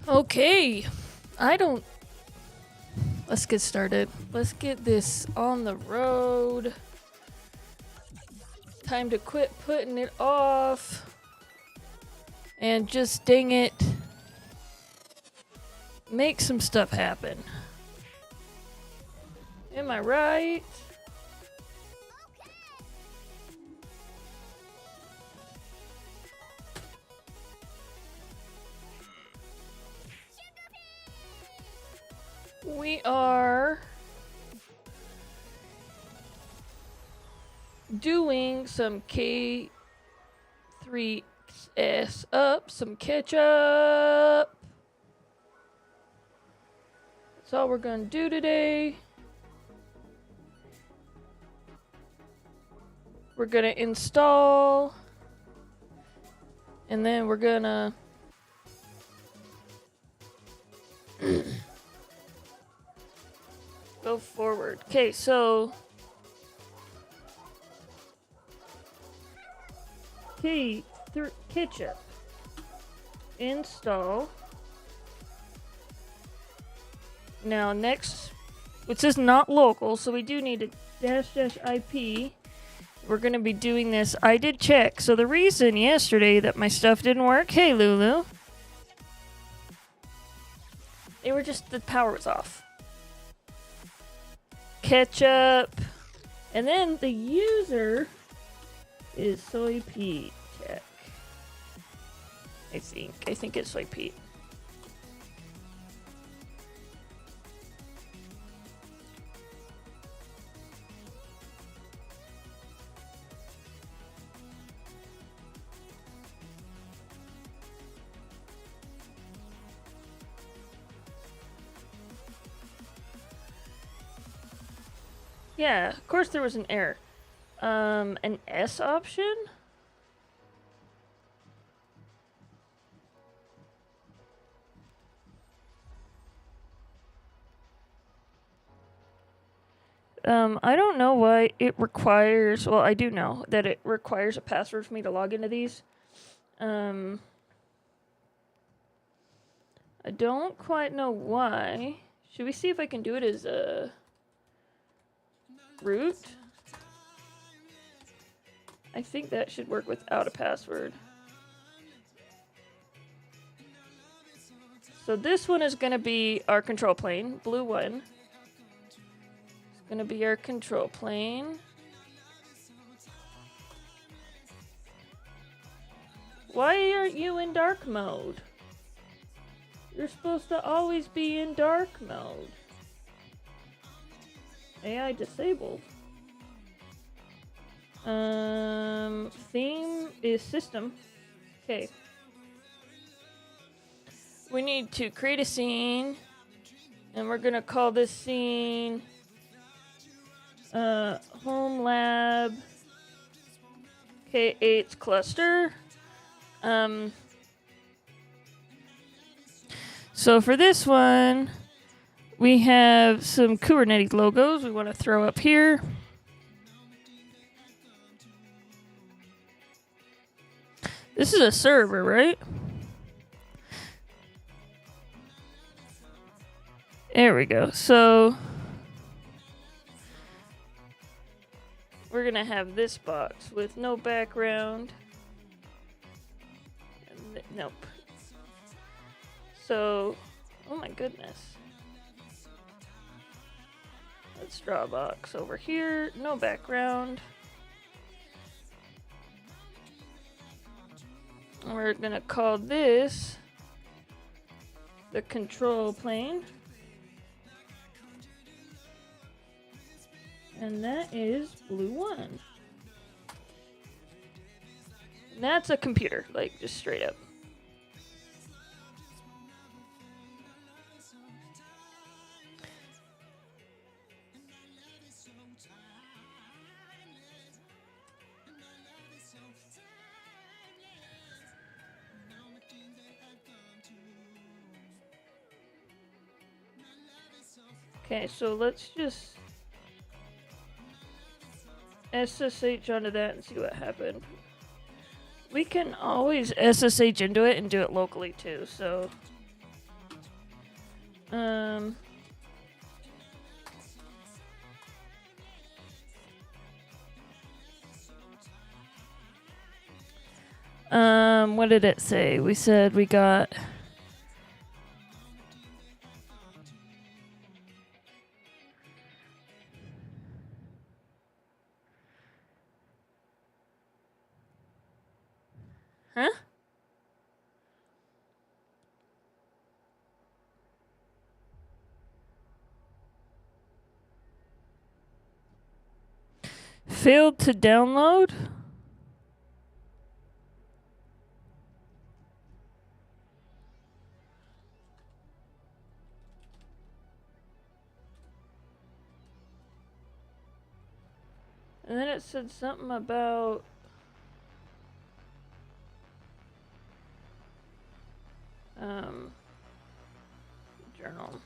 Okay. I don't. Let's get started. Let's get this on the road. Time to quit putting it off. And just dang it. Make some stuff happen. Am I right? We are doing some K3s up, some ketchup. That's all we're gonna do today. We're gonna install, and then we're gonna go forward. Okay, so ketchup install. Now next, which is not local, so we do need a --IP. We're gonna be doing this. I did check. So the reason yesterday that my stuff didn't work, hey Lulu, they were just, the power was off. Ketchup, and then the user is Soy Pete Tech. I think it's Soy Pete. Yeah, of course there was an error. An S option? I don't know why it requires, well, I do know that it requires a password for me to log into these. I don't quite know why. Should we see if I can do it as a root? I think that should work without a password. So this one is going to be our control plane, blue one. It's going to be our control plane. Why aren't you in dark mode? You're supposed to always be in dark mode. AI disabled. Theme is system. Okay. We need to create a scene, and we're gonna call this scene Home Lab K8 cluster. So for this one, we have some Kubernetes logos we want to throw up here. This is a server, right? There we go. So we're going to have this box with no background. Nope. So, oh my goodness. Let's draw a box over here. No background. We're going to call this the control plane. And that is blue one. And that's a computer, like just straight up. Okay, so let's just SSH onto that and see what happened. We can always SSH into it and do it locally too, so What did it say? We said we got... Huh? Failed to download? And then it said something about... journal.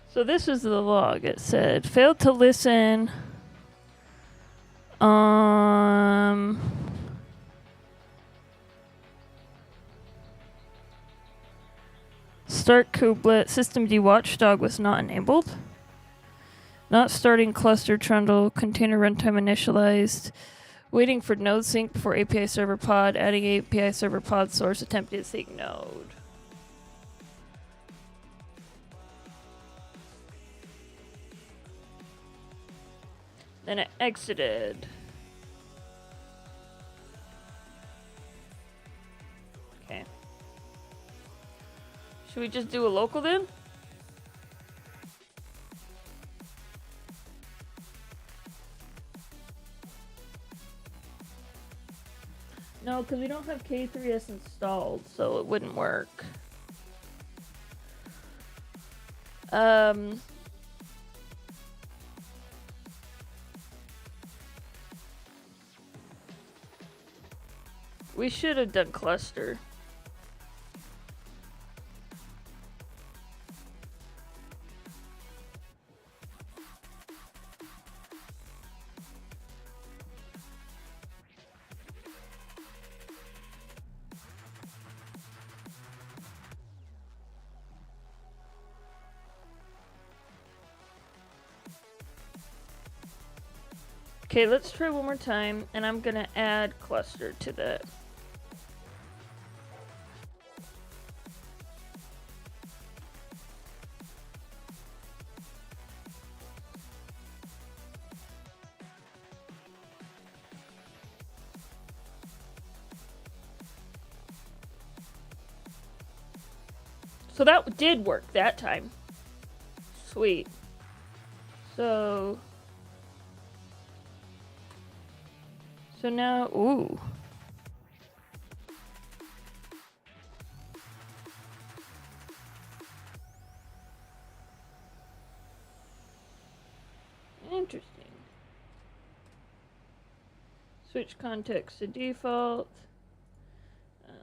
So this is the log. It said, failed to listen. Start kubelet. Systemd watchdog was not enabled. Not starting cluster trundle. Container runtime initialized. Waiting for node sync before API server pod. Adding API server pod source. Attempted to sync node. Then it exited. Okay. Should we just do a local then? No, because we don't have K3s installed, so it wouldn't work. We should have done cluster. Okay, let's try one more time, and I'm gonna add cluster to that. So that did work that time. Sweet. So now, ooh. Interesting. Switch context to default.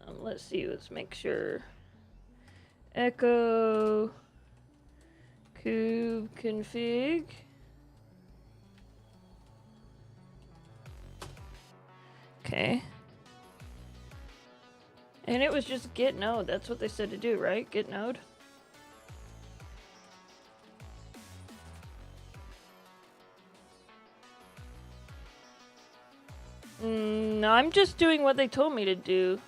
Let's see, let's make sure. Echo kube config. Okay. And it was just git node. That's what they said to do, right? Git node. No, I'm just doing what they told me to do.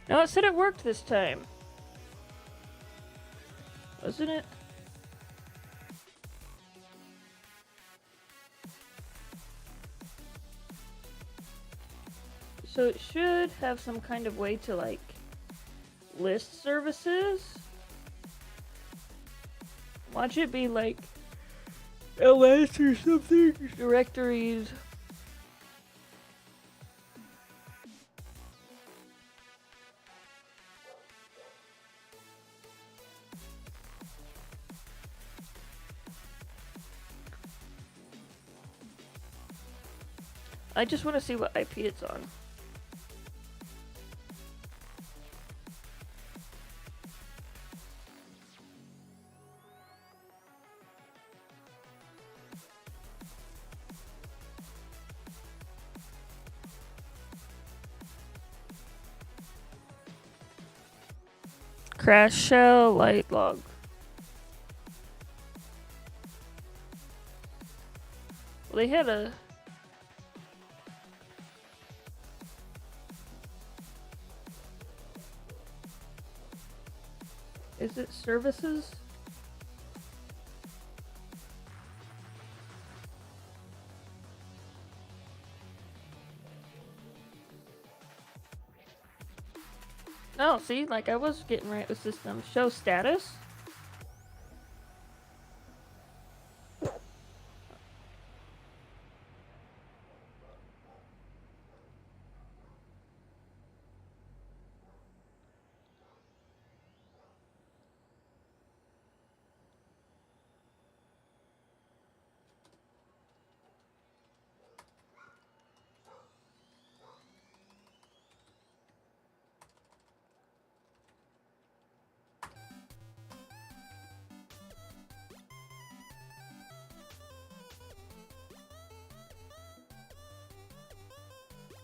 No, it said it worked this time. Wasn't it? So it should have some kind of way to, like, list services. Watch it be like LS or something. Directories. I just want to see what IP it's on. Crash shell, light log. Well, they had a... Is it services? No, see, like I was getting right with system. Show status.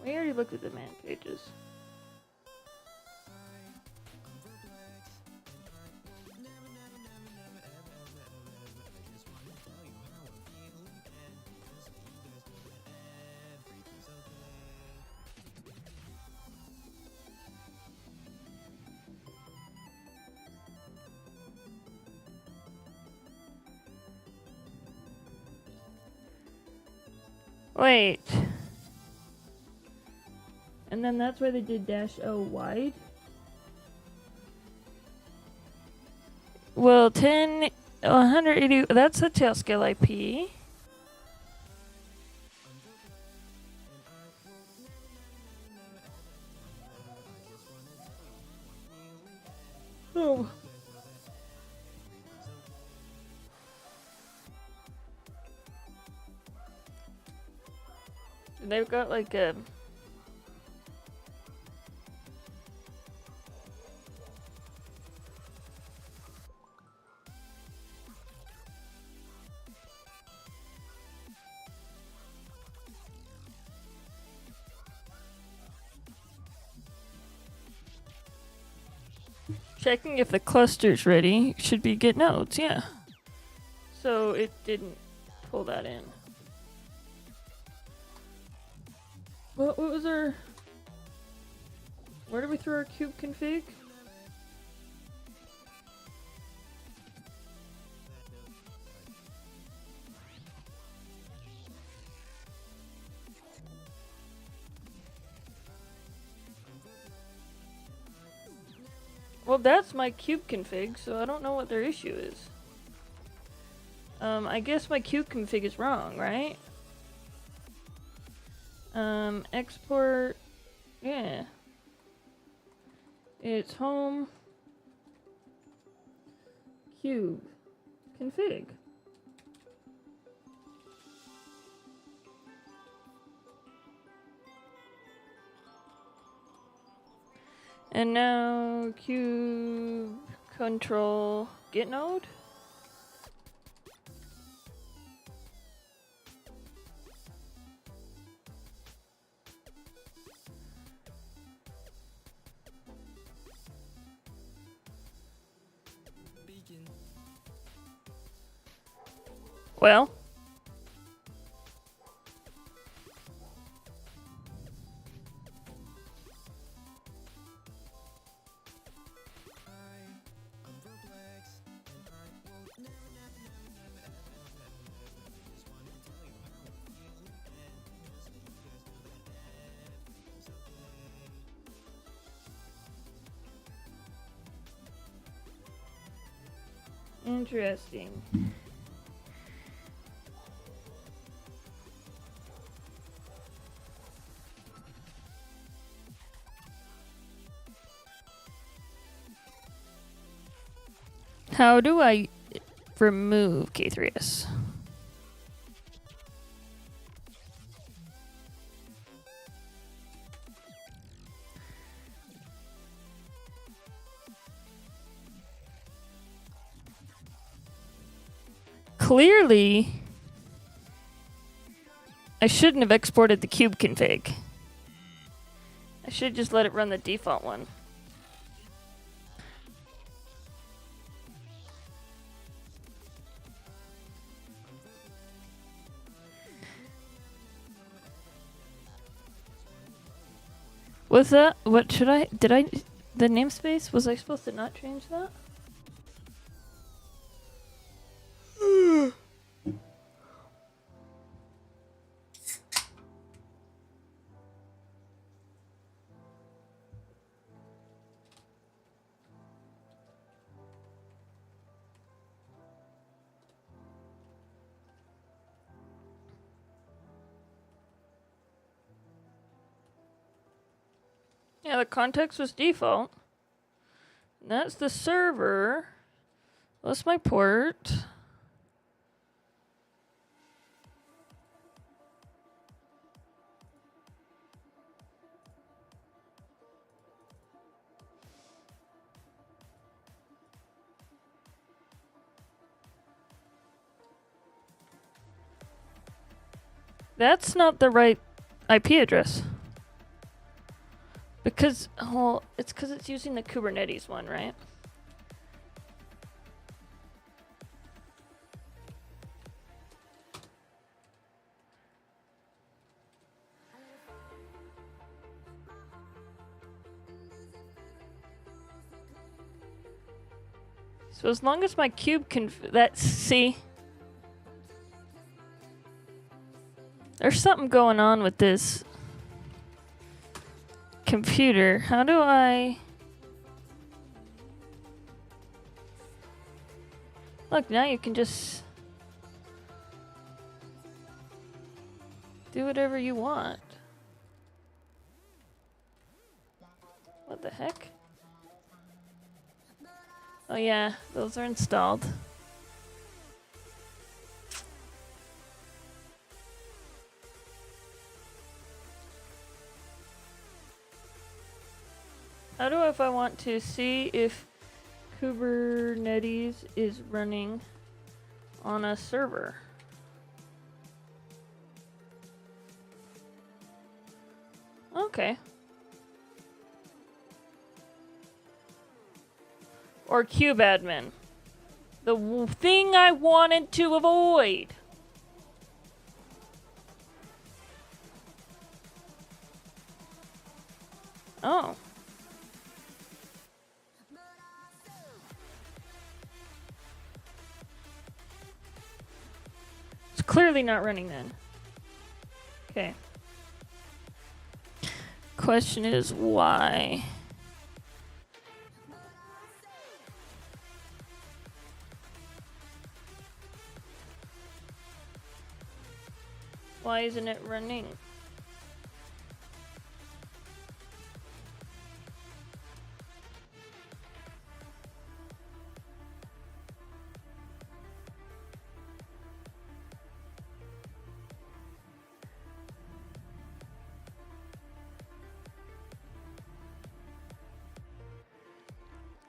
We already looked at the man pages. Wait. And then that's where they did -O wide. Well, 180, that's the Tailscale IP. Oh. They've got like a... Checking if the cluster's ready. Should be get nodes, yeah. So it didn't pull that in. What was our... Where did we throw our cube config? Well, that's my cube config, so I don't know what their issue is. I guess my cube config is wrong, right? Export, yeah. It's home, cube, config. And now cube control get node. Well, interesting. How do I remove K3s? clearly, I shouldn't have exported the cube config. I should just let it run the default one. Was that, what should I, did I, the namespace, was I supposed to not change that? Yeah, the context was default. And that's the server. That's my port. That's not the right IP address. Because, well, it's because it's using the Kubernetes one, right? So as long as my cube can, see, there's something going on with this computer. How do I... Look, now you can just do whatever you want. What the heck? Oh yeah, those are installed. How do I, if I want to see if Kubernetes is running on a server? Okay. Or kubeadmin. The thing I wanted to avoid. Oh. It's clearly not running then. Okay. Question is why? Why isn't it running?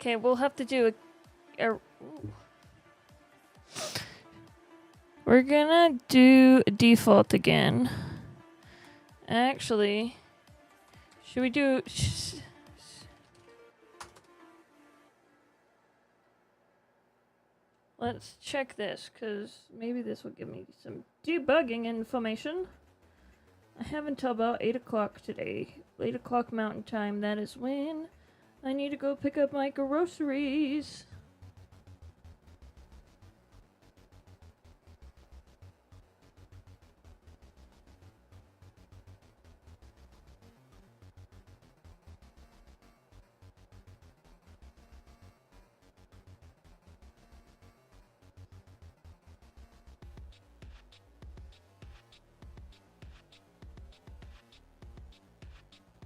Okay, we'll have to do a we're gonna do default again. Actually, should we do... Let's check this, because maybe this will give me some debugging information. I have until about 8 o'clock today. 8 o'clock Mountain Time, that is when I need to go pick up my groceries.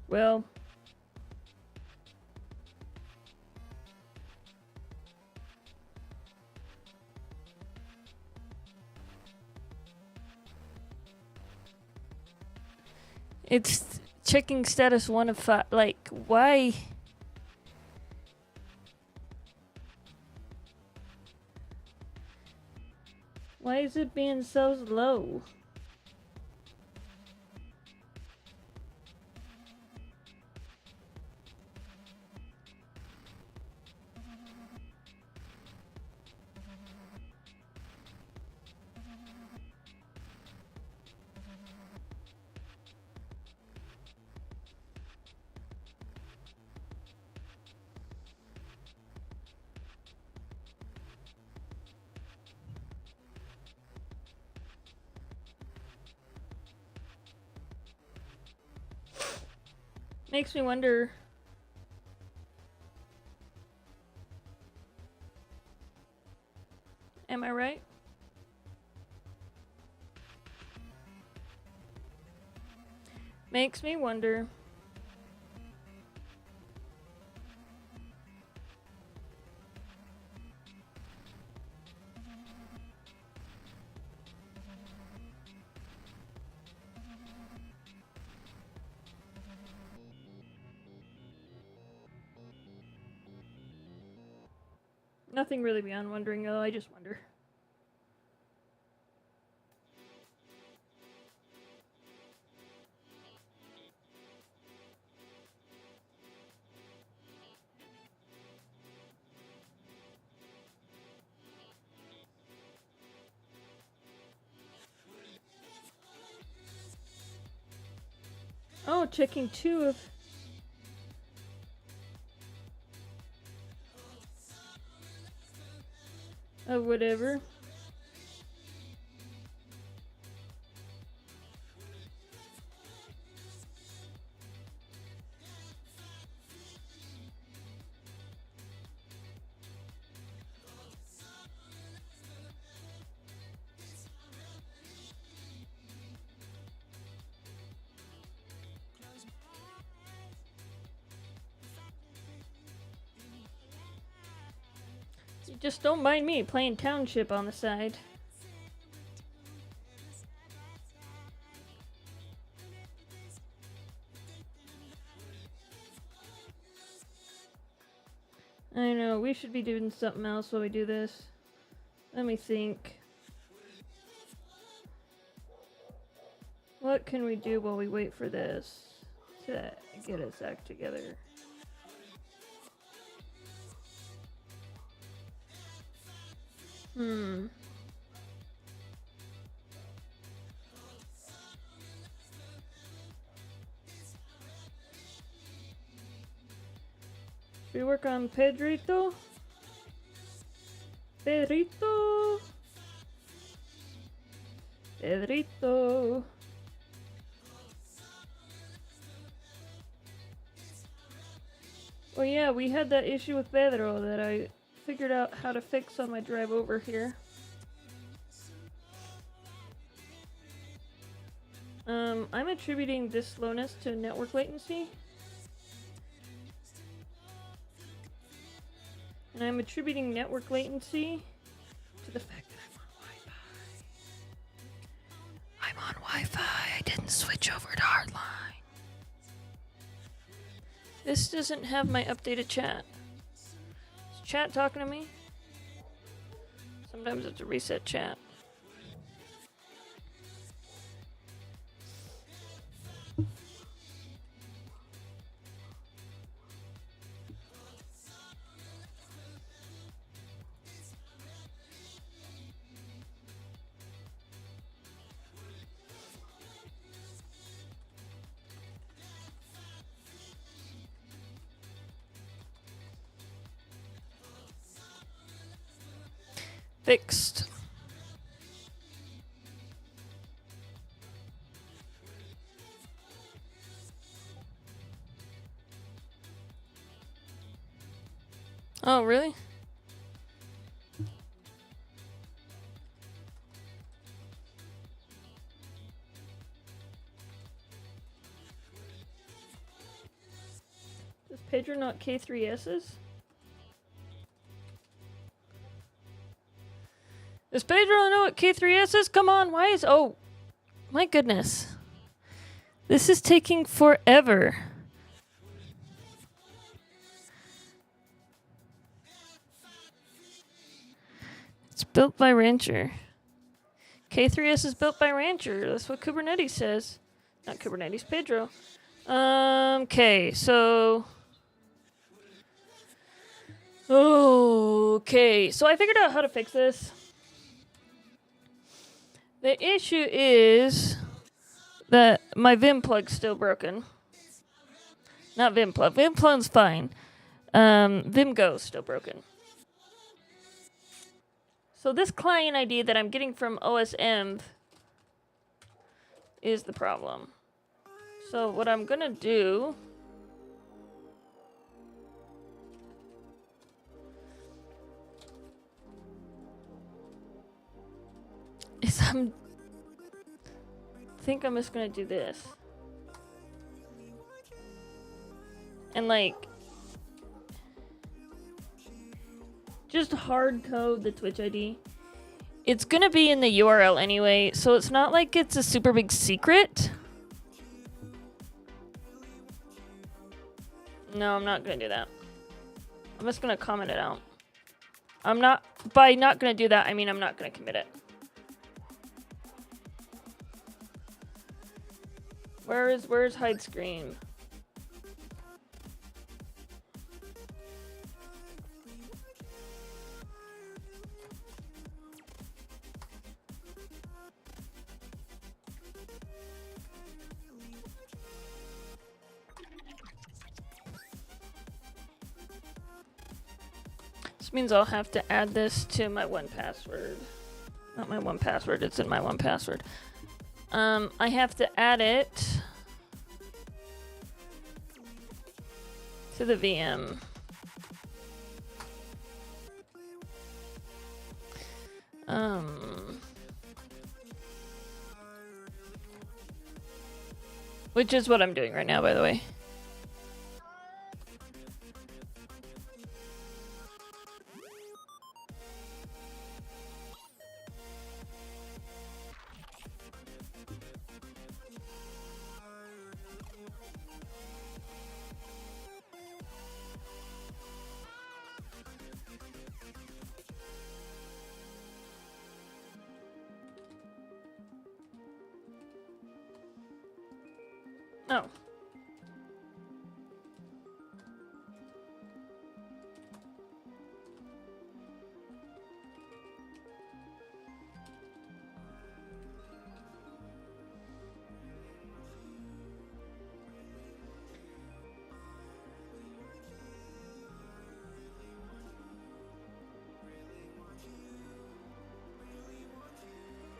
Well, it's checking status 1 of 5. Like, why? Why is it being so slow? Makes me wonder. Am I right? Makes me wonder. Nothing really beyond wondering, though. I just wonder. Oh, checking 2 of whatever. You just don't mind me playing Township on the side. I know, we should be doing something else while we do this. Let me think. What can we do while we wait for this to get us act together? Should we work on Pedrito? Pedrito! Pedrito! Oh yeah, we had that issue with Pedro that I figured out how to fix on my drive over here. I'm attributing this slowness to network latency. And I'm attributing network latency to the fact that I'm on Wi-Fi. I didn't switch over to hardline. This doesn't have my updated chat. Is chat talking to me? Sometimes I have to reset chat. Fixed. Oh, really? Does Pedro not K3Ss? Does Pedro know what K3S is? Come on, why is... Oh, my goodness. This is taking forever. It's built by Rancher. K3s is built by Rancher. That's what Kubernetes says. Not Kubernetes, Pedro. Okay, so... Okay, so I figured out how to fix this. The issue is that my Vim plug's still broken. Not Vim plug. Vim plug's fine. Vim Go's still broken. So this client ID that I'm getting from OSM is the problem. So what I'm gonna do is I think I'm just gonna do this. And like just hard code the Twitch ID. It's gonna be in the URL anyway, so it's not like it's a super big secret. No, I'm not gonna do that. I'm just gonna comment it out. By not gonna do that, I mean I'm not gonna commit it. Where's hide screen? This means I'll have to add this to my 1Password. Not my 1Password, it's in my 1Password. I have to add it to the VM. Which is what I'm doing right now, by the way. Oh.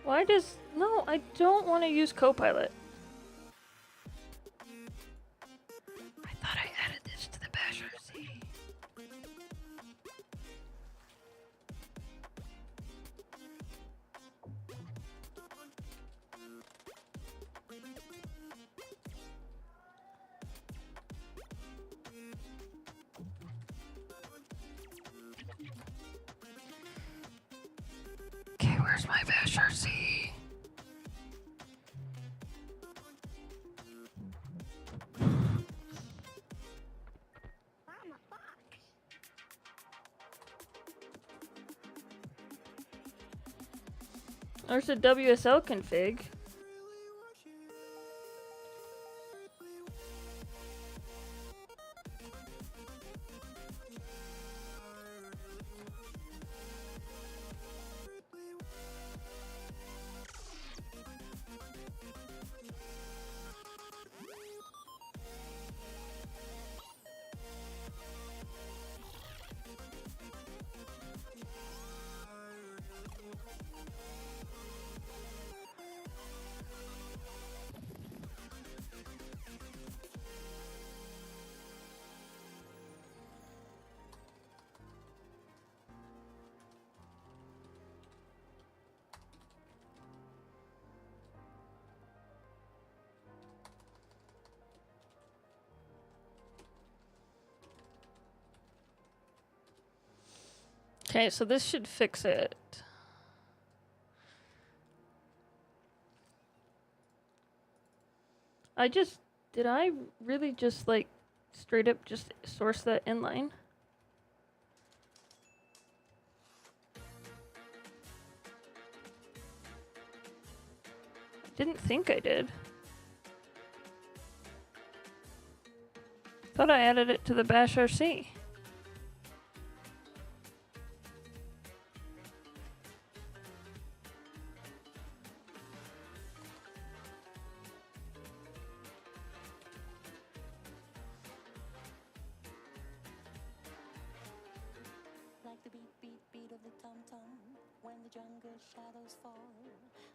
Why does... No, I don't want to use Copilot. I thought I added this to the bash RC. Okay, where's my bash RC? There's a WSL config. Okay, so this should fix it. Did I really just like straight up just source that inline? Didn't think I did. Thought I added it to the bash RC. Like the beat, beat, beat of the tom-tom when the jungle shadows fall.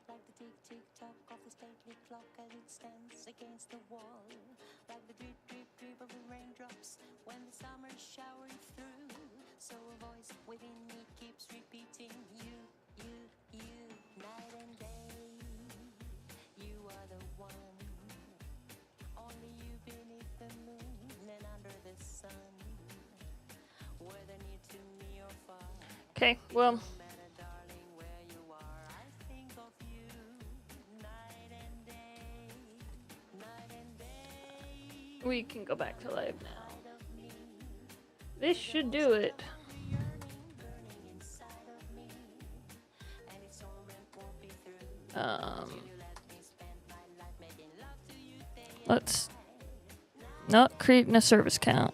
Like the tick, tick, tock of the stately clock as it stands against the wall. Like the drip, drip, drip of the raindrops when the summer's showering through. So a voice within me keeps repeating, you, night and day. You are the one, only you beneath the moon and under the sun. Whether near to me or far. Okay, well. We can go back to live now. This should do it. Let's not creating a service count.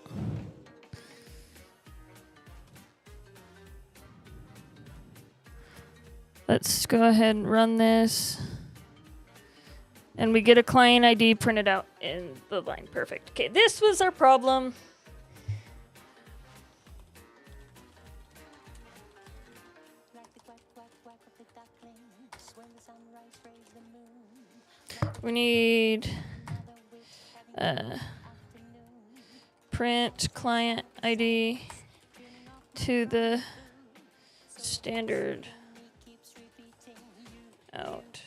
Let's go ahead and run this. And we get a client ID printed out in the line. Perfect. Okay, this was our problem. We need print client ID to the standard out.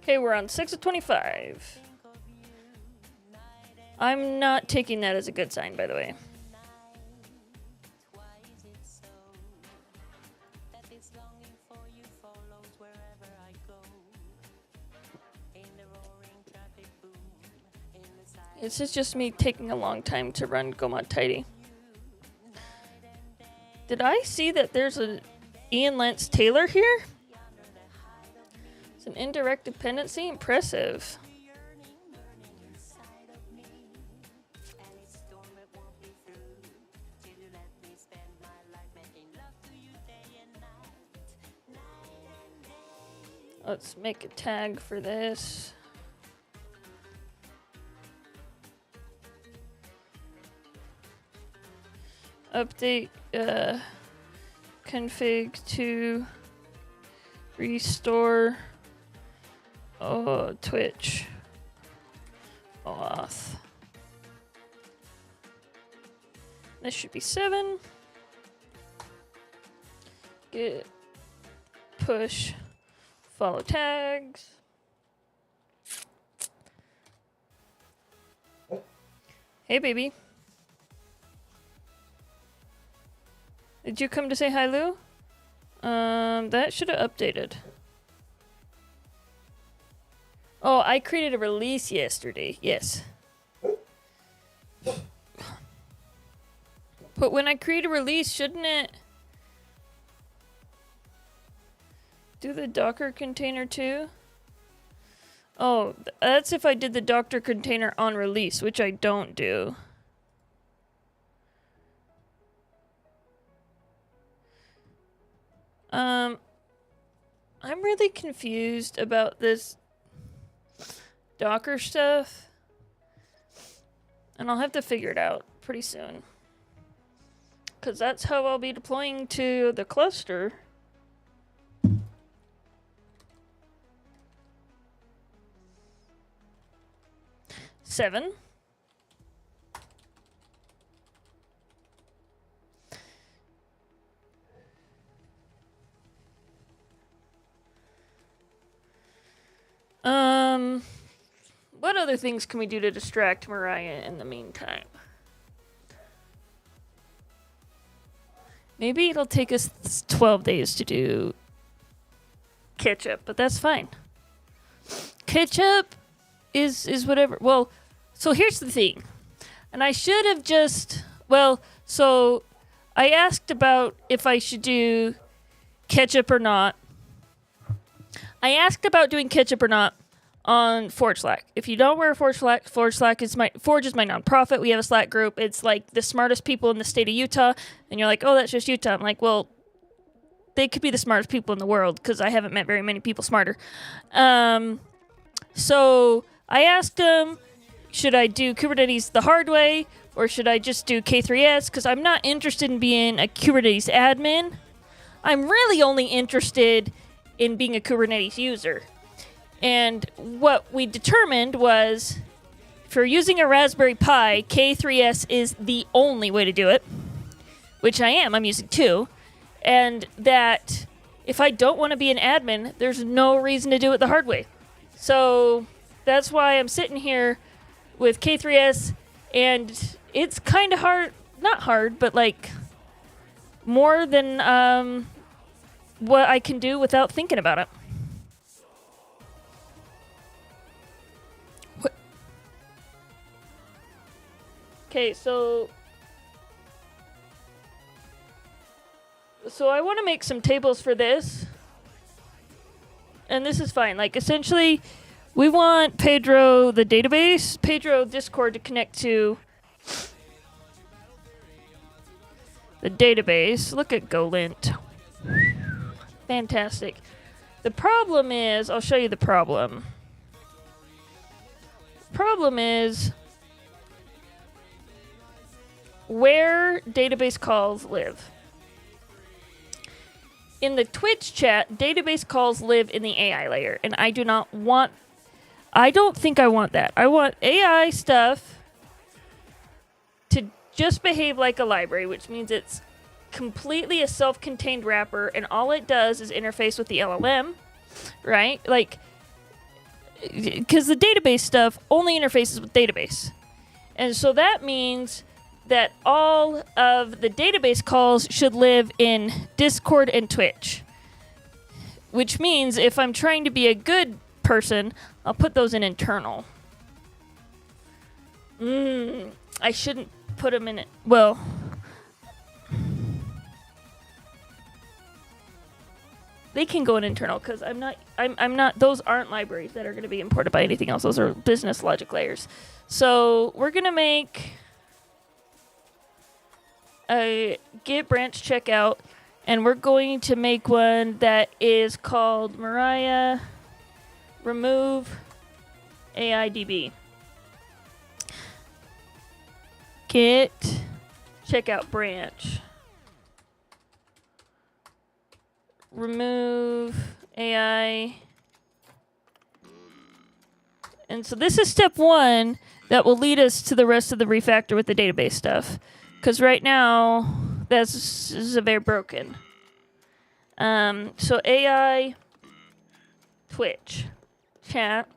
Okay, we're on 6 of 25. I'm not taking that as a good sign, by the way. This is just me taking a long time to run GoMod Tidy. Did I see that there's an Ian Lance Taylor here? It's an indirect dependency. Impressive. Let's make a tag for this. Update config to restore Twitch auth. This should be 7. Git push follow tags. Hey, baby. Did you come to say hi, Lou? That should have updated. Oh, I created a release yesterday. Yes. But when I create a release, shouldn't it do the Docker container too? Oh, that's if I did the Docker container on release, which I don't do. I'm really confused about this Docker stuff, and I'll have to figure it out pretty soon, because that's how I'll be deploying to the cluster. Seven. What other things can we do to distract Mariah in the meantime? Maybe it'll take us 12 days to do ketchup, but that's fine. Ketchup is whatever. Well, so here's the thing. And I should have just, well, so I asked about if I should do ketchup or not. I asked about doing ketchup or not on Forge Slack. If you don't wear Forge Slack is Forge is my nonprofit. We have a Slack group. It's like the smartest people in the state of Utah. And you're like, oh, that's just Utah. I'm like, well, they could be the smartest people in the world because I haven't met very many people smarter. So I asked them, should I do Kubernetes the hard way or should I just do K3s? Because I'm not interested in being a Kubernetes admin. I'm really only interested in being a Kubernetes user. And what we determined was, if you're using a Raspberry Pi, K3s is the only way to do it, which I am. I'm using 2. And that if I don't want to be an admin, there's no reason to do it the hard way. So that's why I'm sitting here with K3s, and it's kind of hard. Not hard, but like more than what I can do without thinking about it. Okay, so I want to make some tables for this. And this is fine. Like, essentially, we want Pedro, the database, Pedro Discord to connect to the database. Look at GoLint. Fantastic. The problem is, I'll show you the problem. Problem is where database calls live. In the Twitch chat, database calls live in the AI layer, and I don't think I want that. I want AI stuff to just behave like a library, which means it's completely a self-contained wrapper, and all it does is interface with the LLM, right? Like, because the database stuff only interfaces with database. And so that means that all of the database calls should live in Discord and Twitch. Which means if I'm trying to be a good person, I'll put those in internal. I shouldn't put them in it. Well, they can go in internal because I'm not, those aren't libraries that are going to be imported by anything else. Those are business logic layers. So we're going to make a git branch checkout, and we're going to make one that is called Mariah remove AIDB. Git checkout branch. Remove AI. And so this is step 1 that will lead us to the rest of the refactor with the database stuff. Because right now, this is very broken. So AI, Twitch, chat,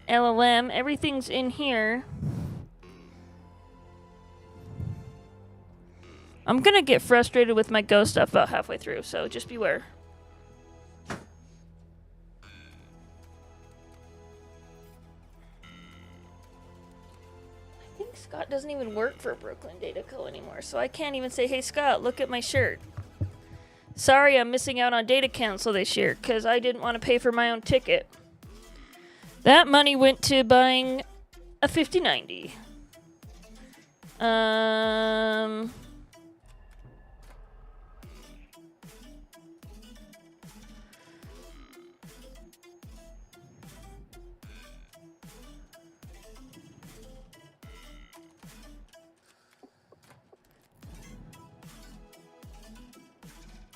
LLM, everything's in here. I'm going to get frustrated with my Go stuff about halfway through, so just beware. Scott doesn't even work for Brooklyn Data Co. anymore, so I can't even say, hey, Scott, look at my shirt. Sorry, I'm missing out on data council this year because I didn't want to pay for my own ticket. That money went to buying a 5090.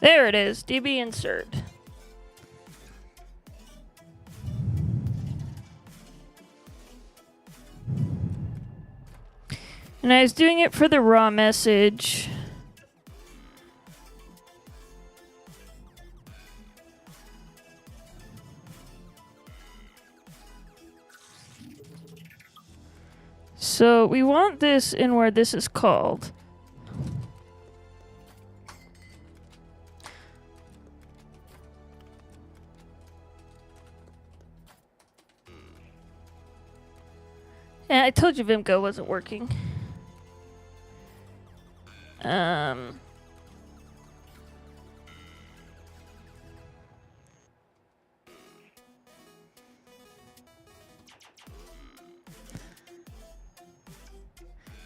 There it is, DB insert. And I was doing it for the raw message. So we want this in where this is called. Yeah, I told you Vimco wasn't working.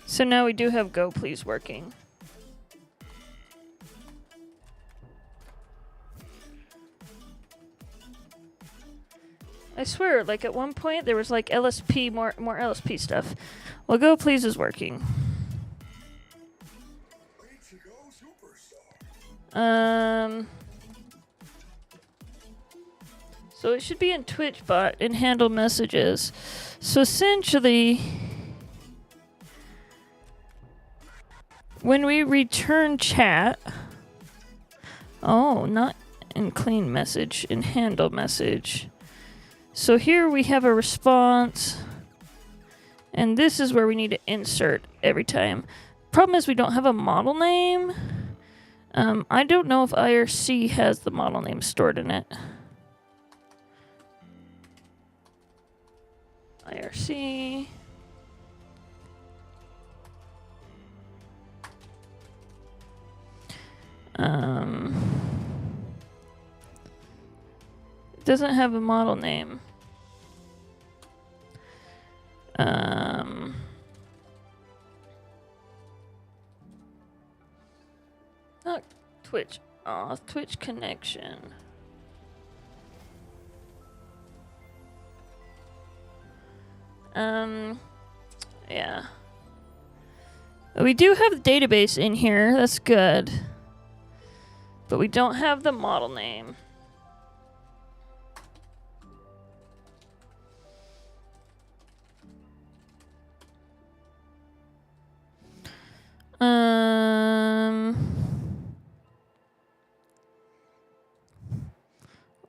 So now we do have Go Please working. I swear, like at one point there was like LSP, more LSP stuff. Well, Go Please is working. So it should be in TwitchBot and handle messages. So essentially, when we return chat, oh, not in clean message, in handle message. So here we have a response, and this is where we need to insert every time. Problem is we don't have a model name. I don't know if IRC has the model name stored in it. IRC. It doesn't have a model name. Not Twitch. Oh, Twitch connection. Yeah. We do have the database in here. That's good. But we don't have the model name.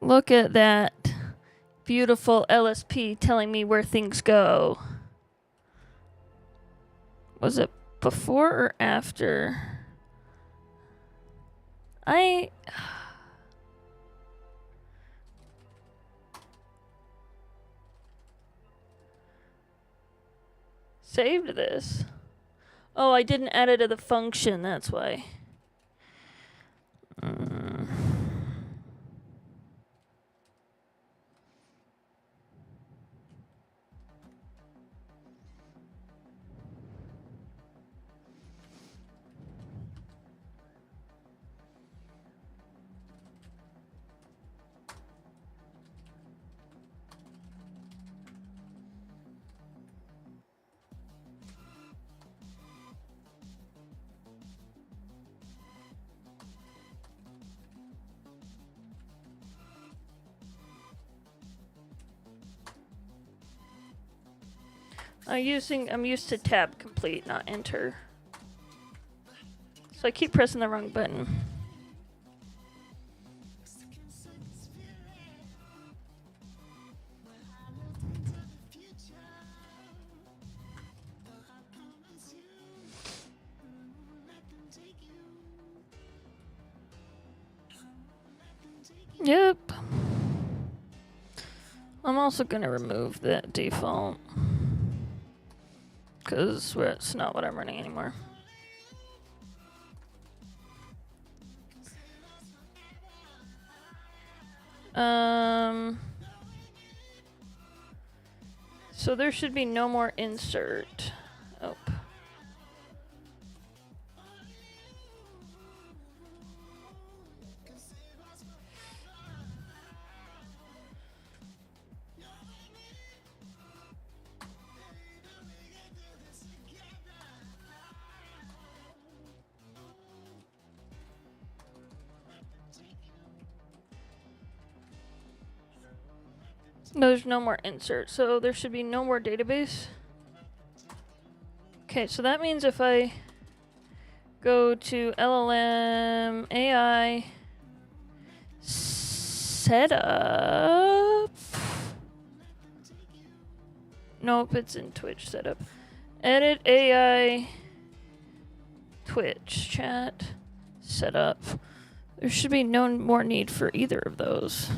Look at that beautiful LSP telling me where things go. Was it before or after? Saved this. Oh, I didn't add it to the function, that's why. I'm used to tab complete, not enter. So I keep pressing the wrong button. Yep. I'm also gonna remove that default, because it's not what I'm running anymore. So there should be no more insert. Oh. No, there's no more insert, so there should be no more database. Okay, so that means if I go to LLM AI setup. Nope, it's in Twitch setup. Edit AI Twitch chat setup. There should be no more need for either of those.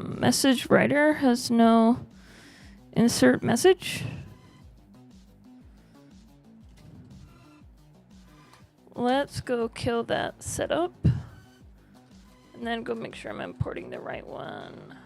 Message writer has no insert message. Let's go kill that setup. And then go make sure I'm importing the right one.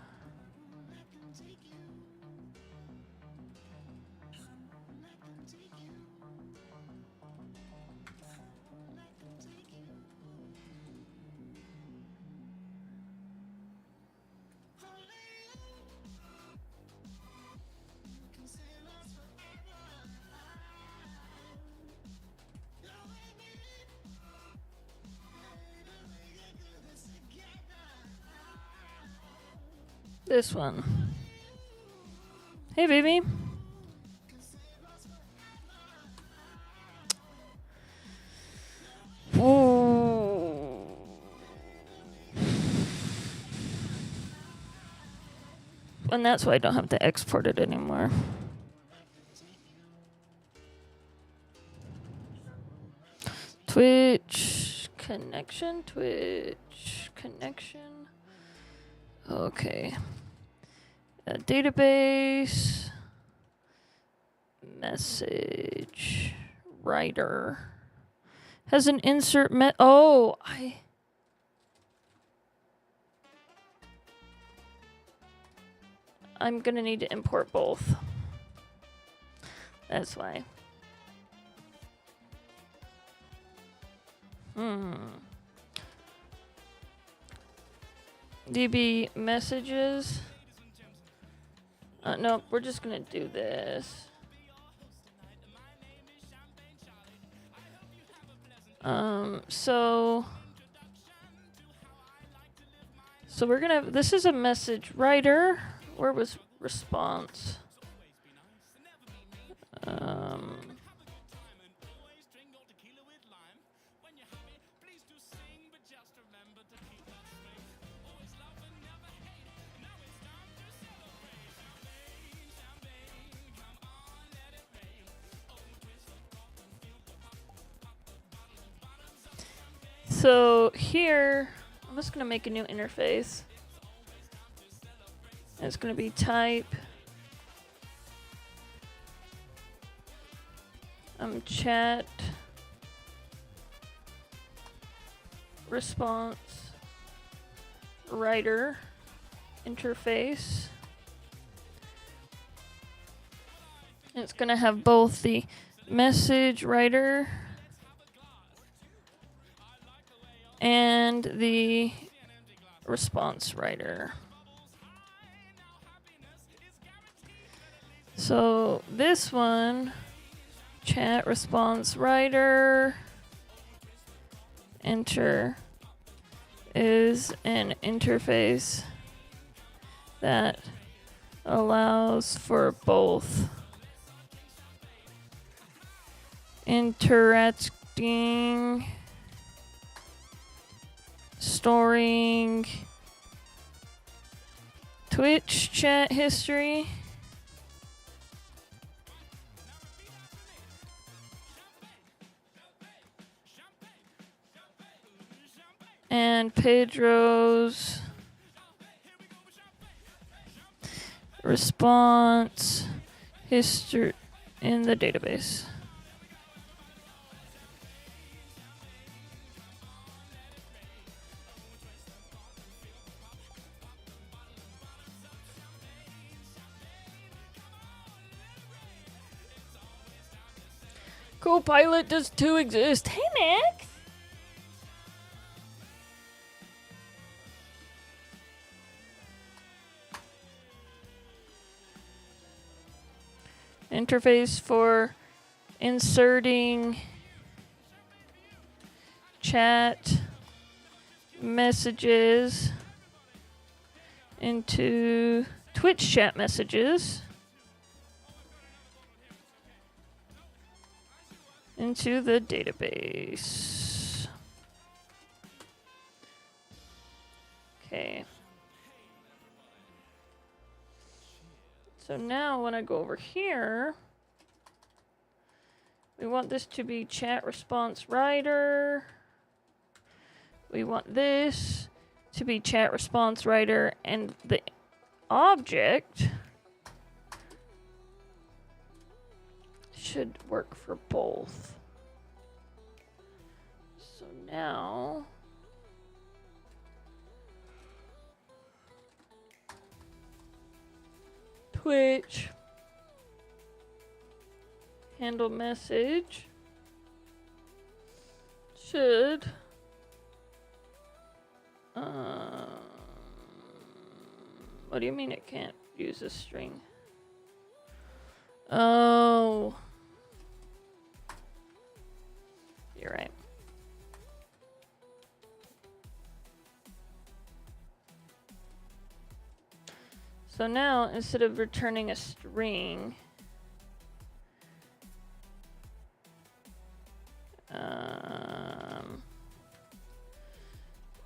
This one. Hey, baby. Ooh. And that's why I don't have to export it anymore. Twitch connection. Okay. Database. Message writer. Has an insert I'm gonna need to import both. That's why. DB messages. No, we're just gonna do this. So we're gonna, this is a message writer. Where was response? So here, I'm just gonna make a new interface. And it's gonna be type chat response writer interface. And it's gonna have both the message writer and the response writer. So this one, chat response writer, enter, is an interface that allows for both interacting, storing Twitch chat history, and Pedro's response history in the database. Copilot does 2 exist. Hey, Max. Interface for inserting chat messages into Twitch chat messages into the database. Okay. So now when I go over here, we want this to be chat response writer. We want this to be chat response writer, and the object should work for both. So now Twitch handle message should what do you mean it can't use a string? Oh, you're right. So now, instead of returning a string,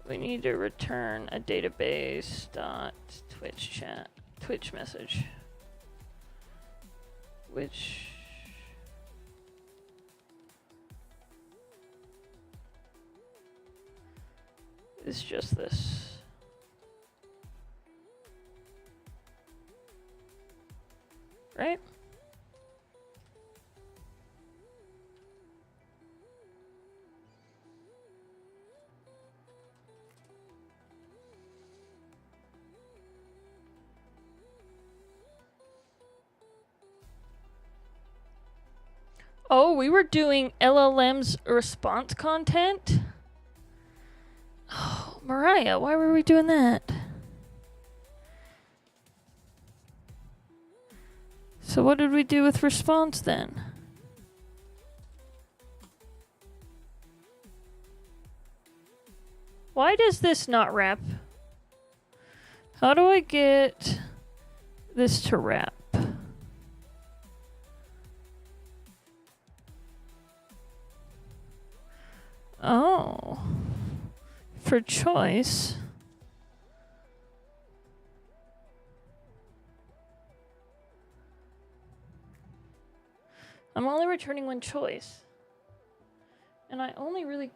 we need to return a database dot Twitch chat, Twitch message, which is just this. Right? Oh, we were doing LLM's response content? Oh, Mariah, why were we doing that? So what did we do with response then? Why does this not wrap? How do I get this to wrap? Oh, for choice. I'm only returning one choice. And I only really...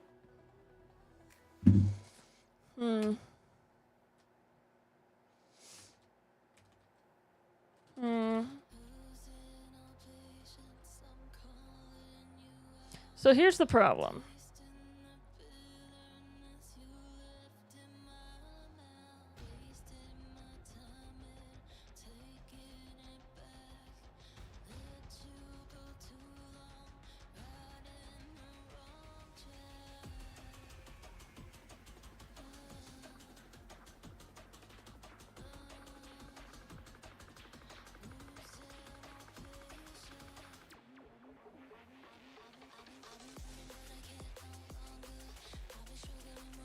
So here's the problem.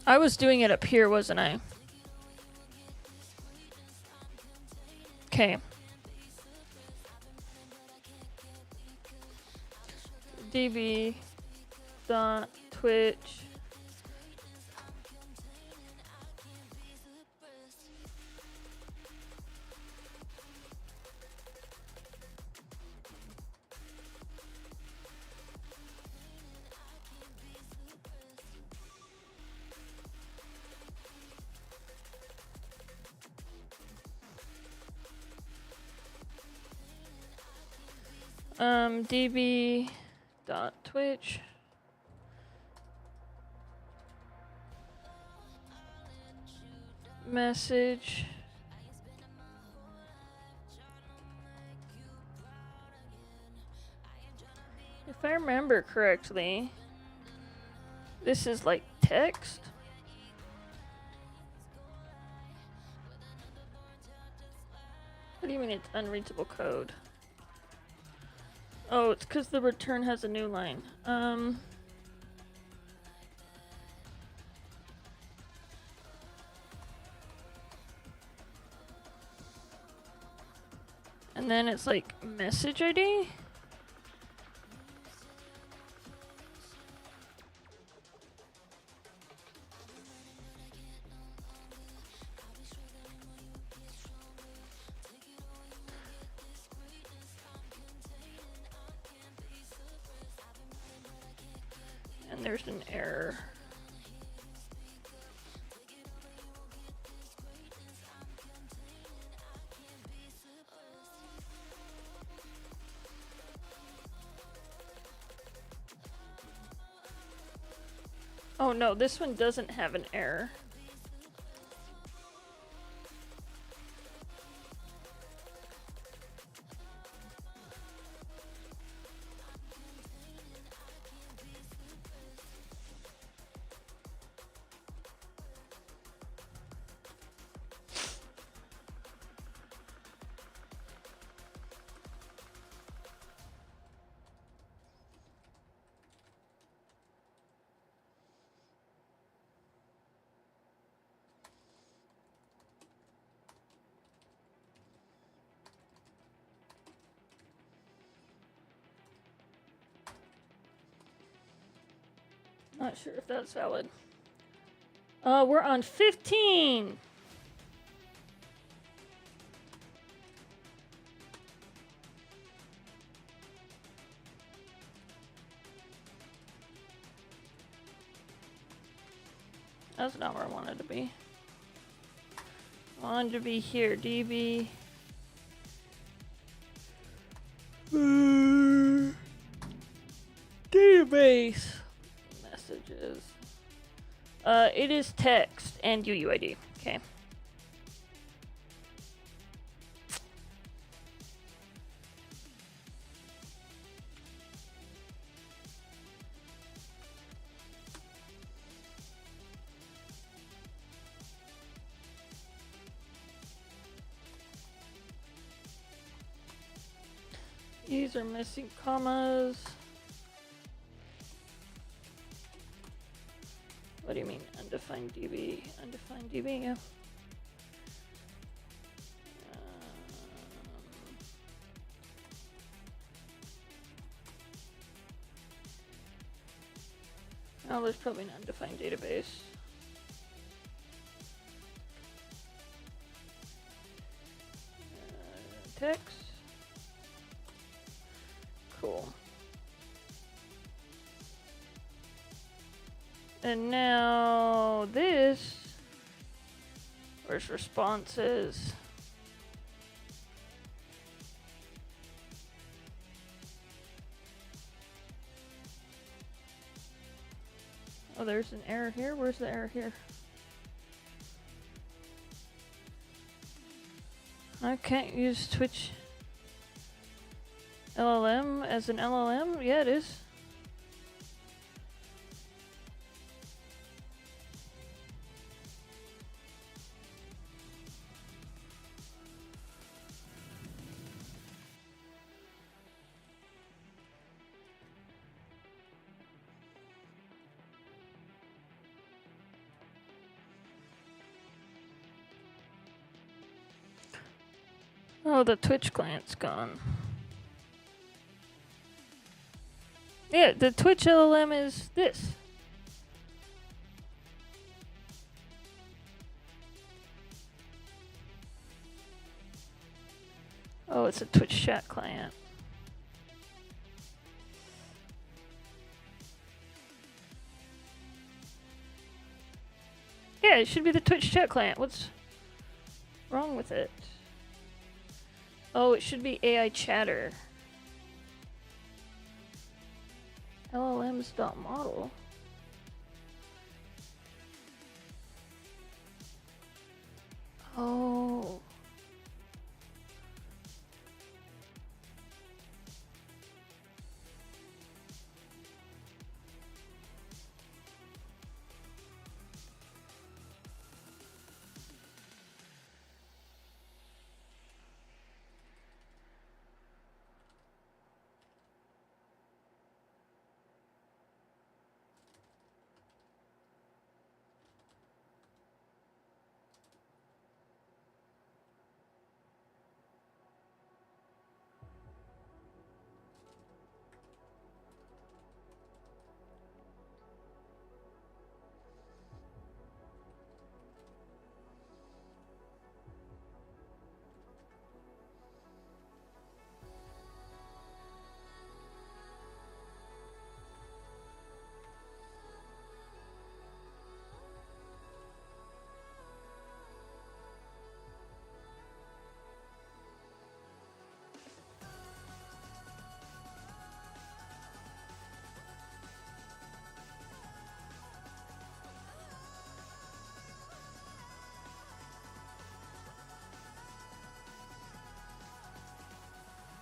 I was doing it up here, wasn't I? Okay. db dot twitch db dot twitch message if I remember correctly, this is like text. What do you mean it's unreadable code? Oh, it's because the return has a new line. And then it's like message ID. And there's an error. Oh no, this one doesn't have an error. Not sure if that's valid. We're on 15. That's not where I wanted to be. I wanted to be here, DB. Database. Messages. It is text and UUID. Okay. These are missing commas. What do you mean, undefined DB? Undefined DB, yeah. Oh, there's probably an undefined database. Text. Cool. And now this, where's responses? Oh, there's an error here. Where's the error here? I can't use Twitch LLM as an LLM? Yeah, it is. Oh, the Twitch client's gone. Yeah, the Twitch LLM is this. Oh, it's a Twitch chat client. Yeah, it should be the Twitch chat client. What's wrong with it? Oh, it should be AI chatter. LLMs.model. Oh.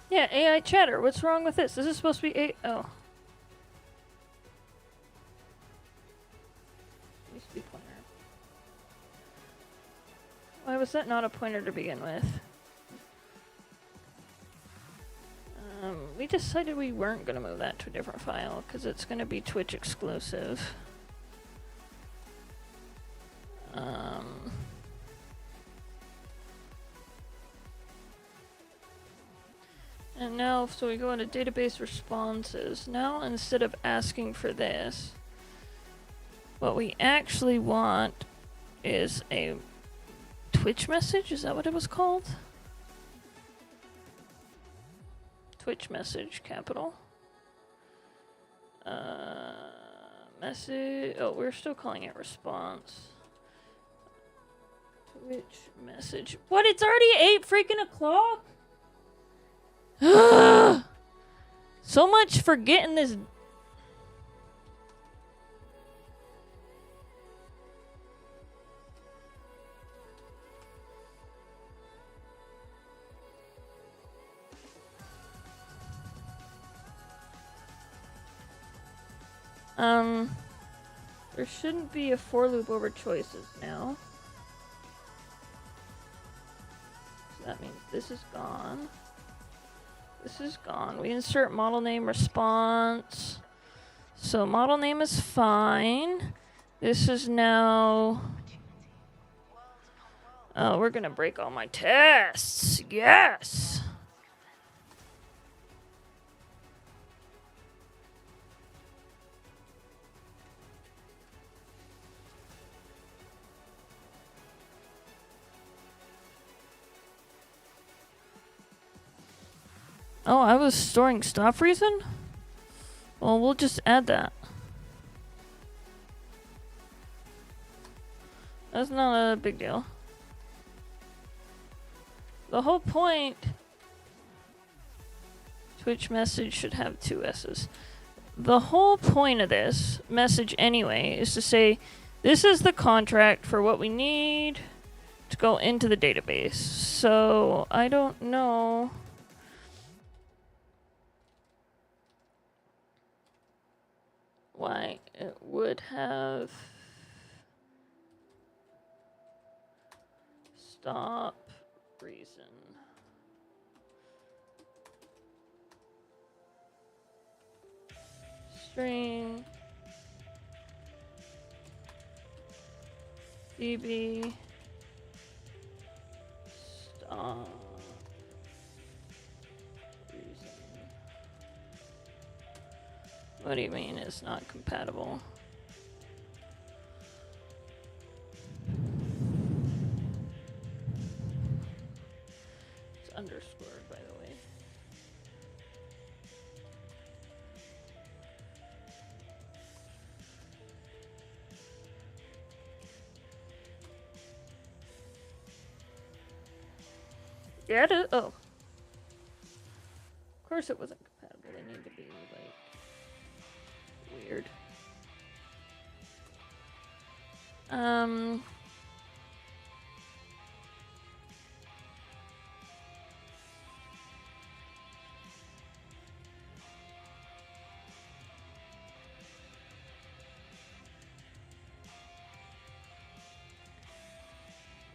Yeah, AI chatter. What's wrong with this? This is supposed to be A. Oh. Used to be pointer. Why was that not a pointer to begin with? We decided we weren't going to move that to a different file because it's going to be Twitch exclusive. And now, so we go into database responses. Now, instead of asking for this, what we actually want is a Twitch message. Is that what it was called? Twitch message, capital. Message. Oh, we're still calling it response. Twitch message. What? It's already 8 freaking o'clock? So much for getting this. There shouldn't be a for loop over choices now. So that means this is gone. This is gone. We insert model name response. So model name is fine. This is now... Oh, we're gonna break all my tests. Yes! Oh, I was storing stop reason? Well, we'll just add that. That's not a big deal. The whole point... Twitch message should have 2 S's. The whole point of this message anyway is to say, this is the contract for what we need to go into the database. So, I don't know... why it would have stop reason. String db stop reason. What do you mean it's not compatible? It's underscored, by the way. Yeah, it is. Oh. Of course it wasn't compatible. They need to be, like, weird.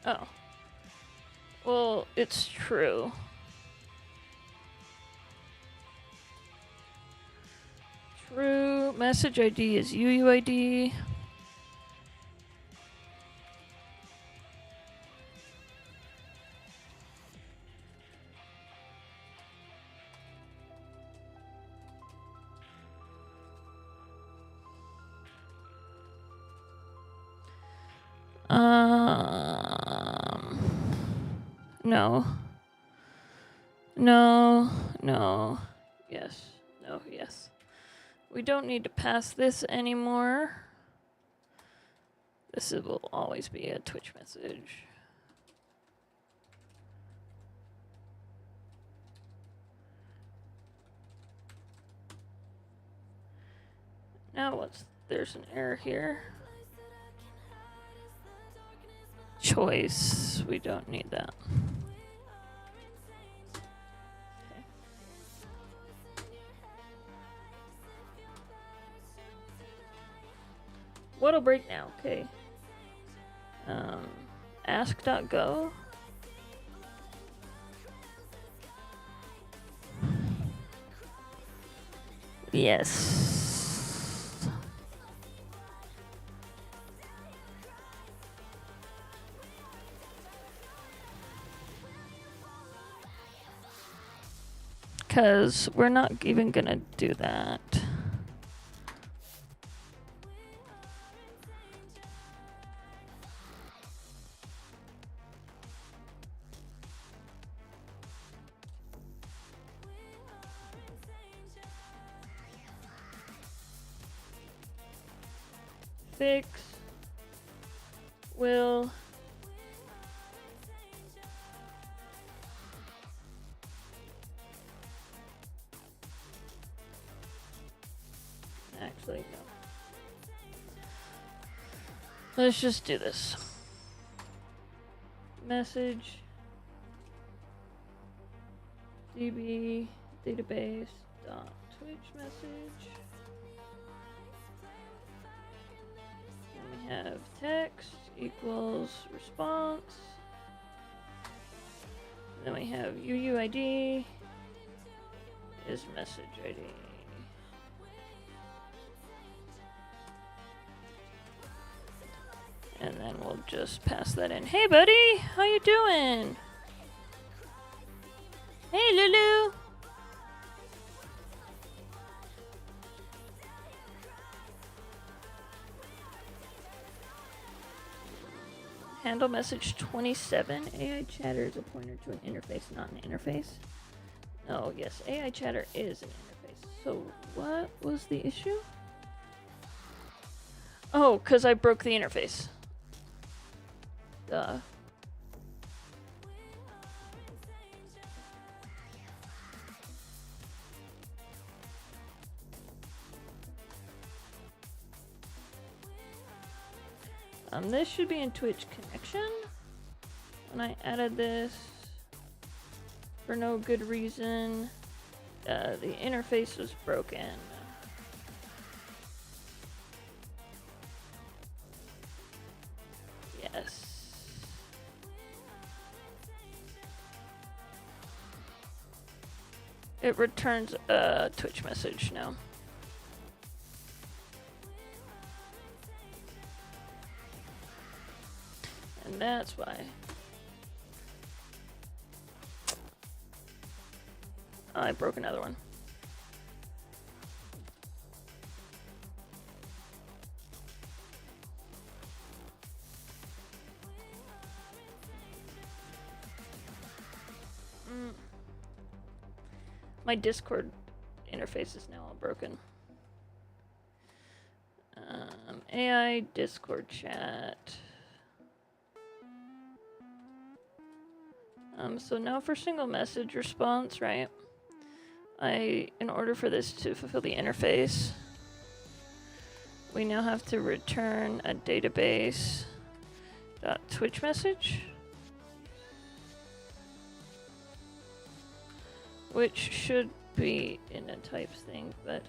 Oh. Well, it's true. True. Message ID is UUID. No. No. No. Yes. No. Yes. We don't need to pass this anymore. This will always be a Twitch message. Now what's... There's an error here. Choice. We don't need that. Okay. What'll break now? Okay. Ask.go. Yes. Because we're not even gonna do that. Fix will actually no. Let's just do this. Message db database dot twitch message. And we have text equals response. And then we have UUID is message ID. And then we'll just pass that in. Hey buddy, how you doing? Hey Lulu. Handle message 27. AI chatter is a pointer to an interface, not an interface. Oh yes, AI chatter is an interface. So what was the issue? Oh, because I broke the interface. Duh. This should be in Twitch connection. When I added this for no good reason, the interface was broken. Yes. It returns a Twitch message now. And that's why. I broke another one. My Discord interface is now all broken. AI Discord chat. So now for single message response, right? In order for this to fulfill the interface, we now have to return a database .twitch message, which should be in a types thing, but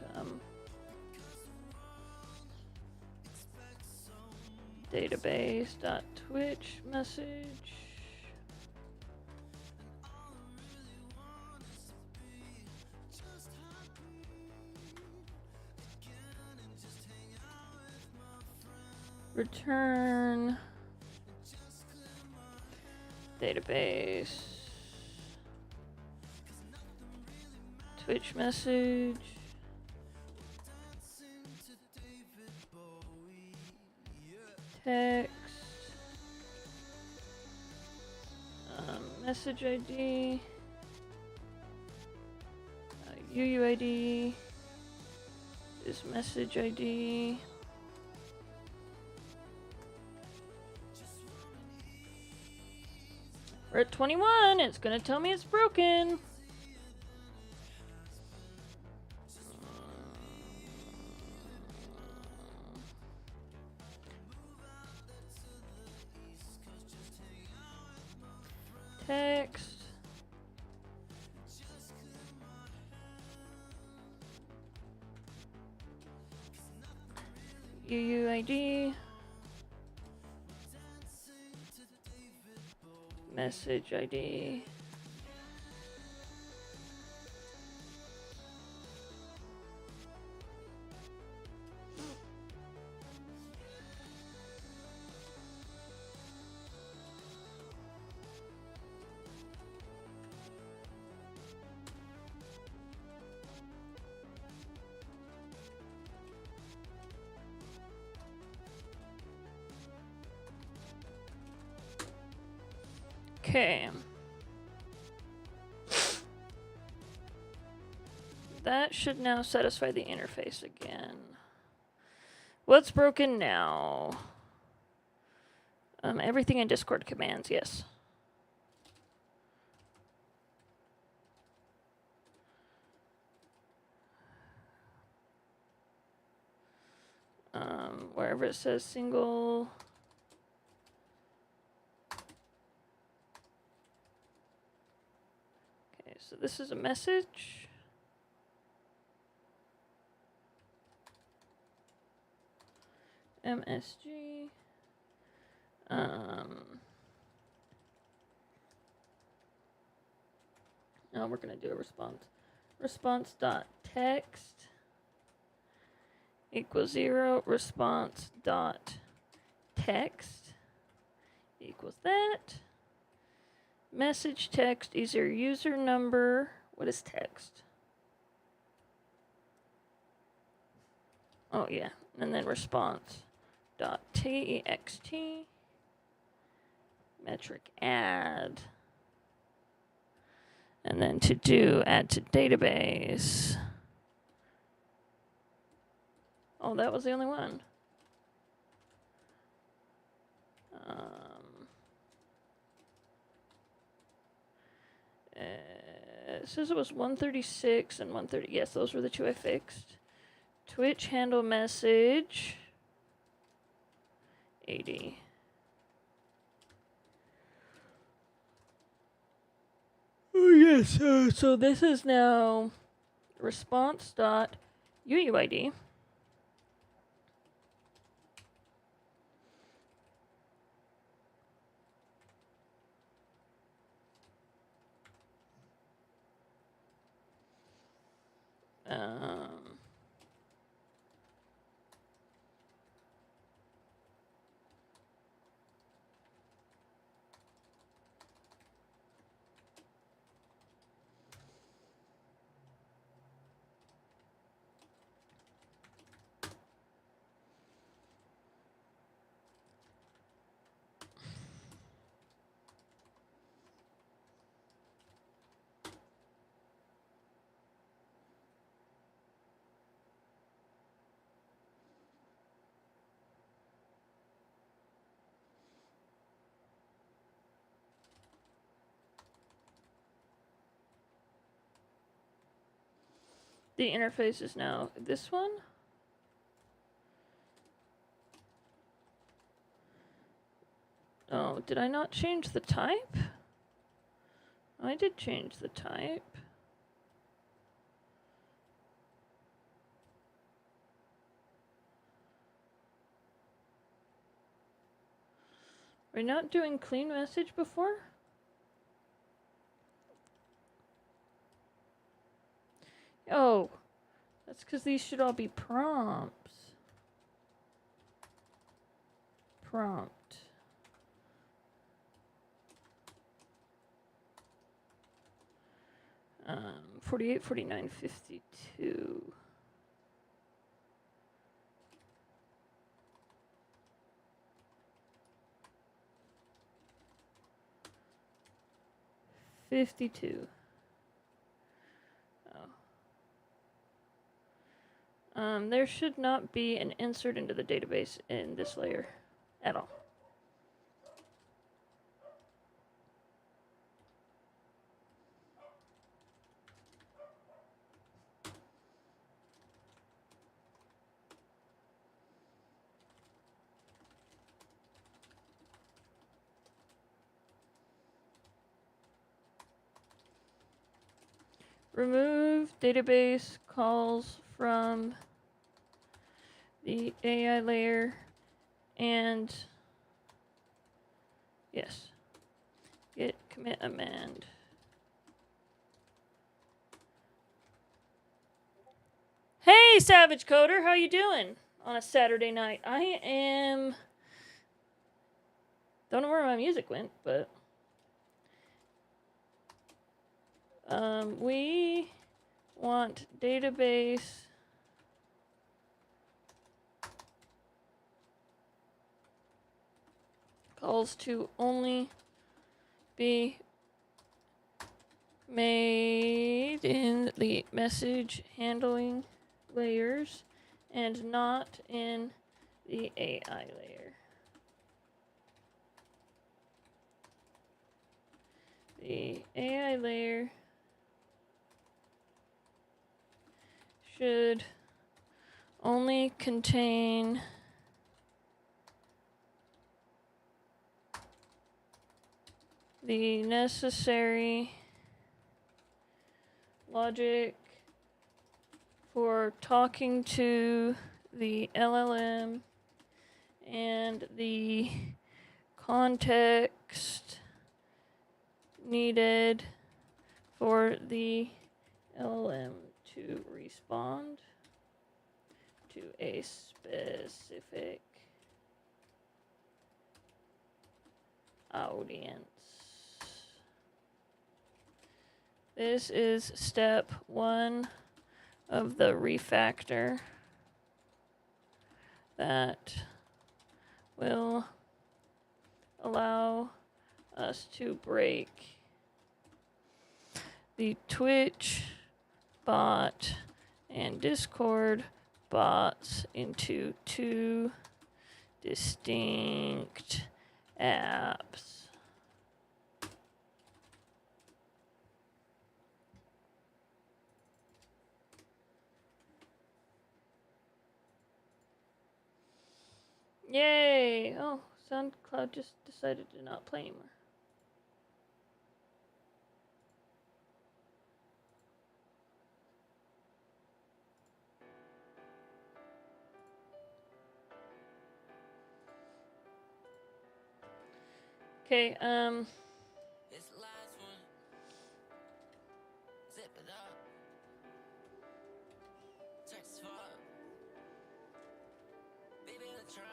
database .twitch message. Return database Twitch message text message ID UUID is message ID. We're at 21. It's gonna tell me it's broken. Text. UUID. Message ID. Okay. That should now satisfy the interface again. What's broken now? Everything in Discord commands, yes. Wherever it says single. Okay, so this is a message. MSG. Now we're gonna do a response. Response dot text equals 0. Response dot text equals that. Message text is your user number. What is text? Oh yeah, and then response dot text metric add, and then to do add to database. Oh, that was the only one. It says it was 136 and 130. Yes, those were the two I fixed. Twitch handle message 80. Oh yes. So this is now response dot UUID. The interface is now this one. Oh, did I not change the type? I did change the type. We're not doing clean message before? Oh, that's because these should all be prompts. Prompt. Um, 48, 49, 52. $52. There should not be an insert into the database in this layer at all. Remove database calls from the AI layer, and yes, git commit amend. Hey, Savage Coder, how you doing on a Saturday night? I am... Don't know where my music went, but... we want database... calls to only be made in the message handling layers and not in the AI layer. The AI layer should only contain the necessary logic for talking to the LLM and the context needed for the LLM to respond to a specific audience. This is step 1 of the refactor that will allow us to break the Twitch bot and Discord bots into 2 distinct apps. Yay! Oh, SoundCloud just decided to not play anymore. Okay, It's the last one. Zip it up. Text fuck. Baby, let's try.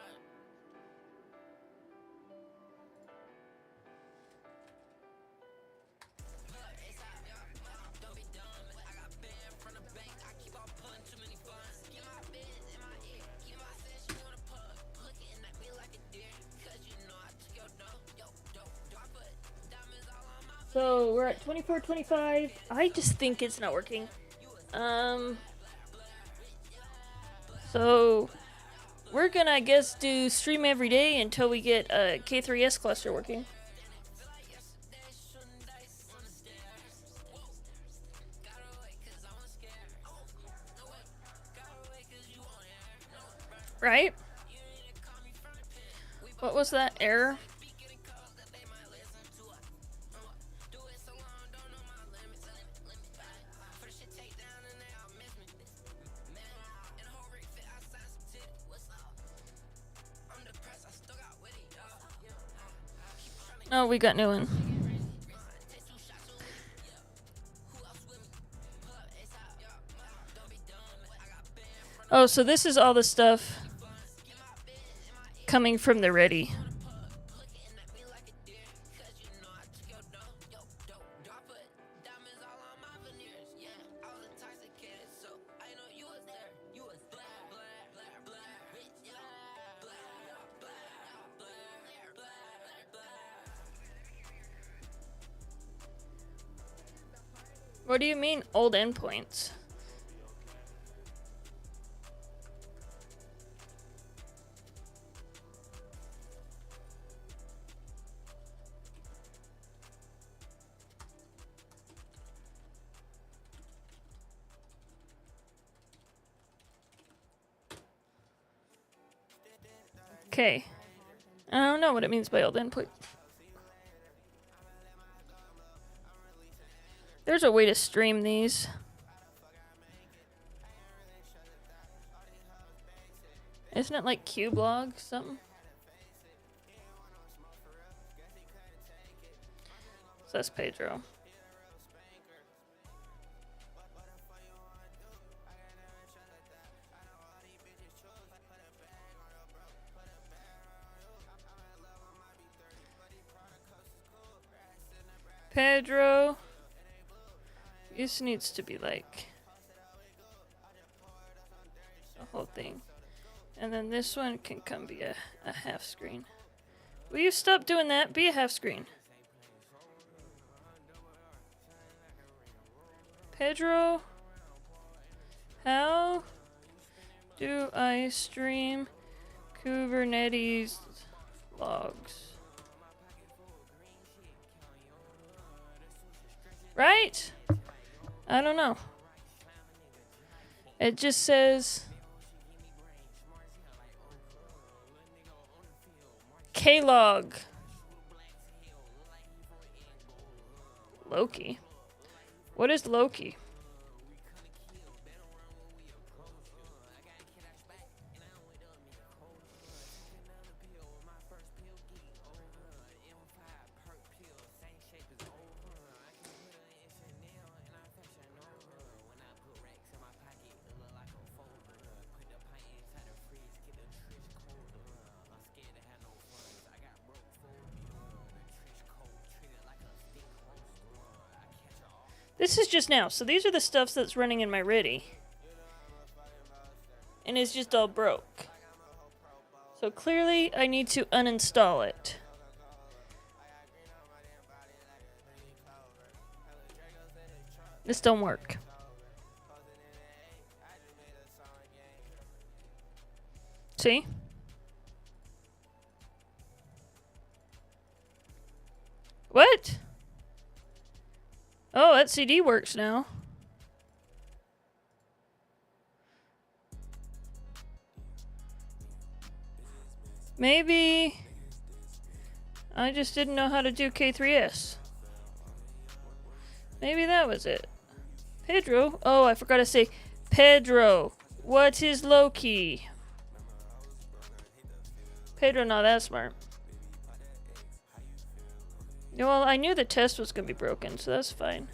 Don't be dumb. I got banned from the bank. I keep on putting too many funds. Get my biz in my ear. Get my sense, you wanna pug. Looking at me like a deer. Cause you know I took your dough. Yo, do I put diamonds all on my... so we're at 24:25. I just think it's not working. So we're gonna, I guess, do stream every day until we get a K3s cluster working. Right? What was that error? Oh, we got new one. Oh, so this is all the stuff coming from the ready. What do you mean, old endpoints? Okay. I don't know what it means by old endpoint. There's a way to stream these. Isn't it like Qblog something? So that's Pedro. Pedro. This needs to be like the whole thing. And then this one can come be a half screen. Will you stop doing that? Be a half screen. Pedro, how do I stream Kubernetes logs? Right? I don't know. It just says Klog. Loki. What is Loki? This is just now, so these are the stuffs that's running in my ready. And it's just all broke. So clearly I need to uninstall it. This don't work. See? What? Oh, that CD works now. Maybe I just didn't know how to do K3s. Maybe that was it. Pedro? Oh, I forgot to say Pedro. What is Loki? Pedro not that smart. Well, I knew the test was going to be broken, so that's fine.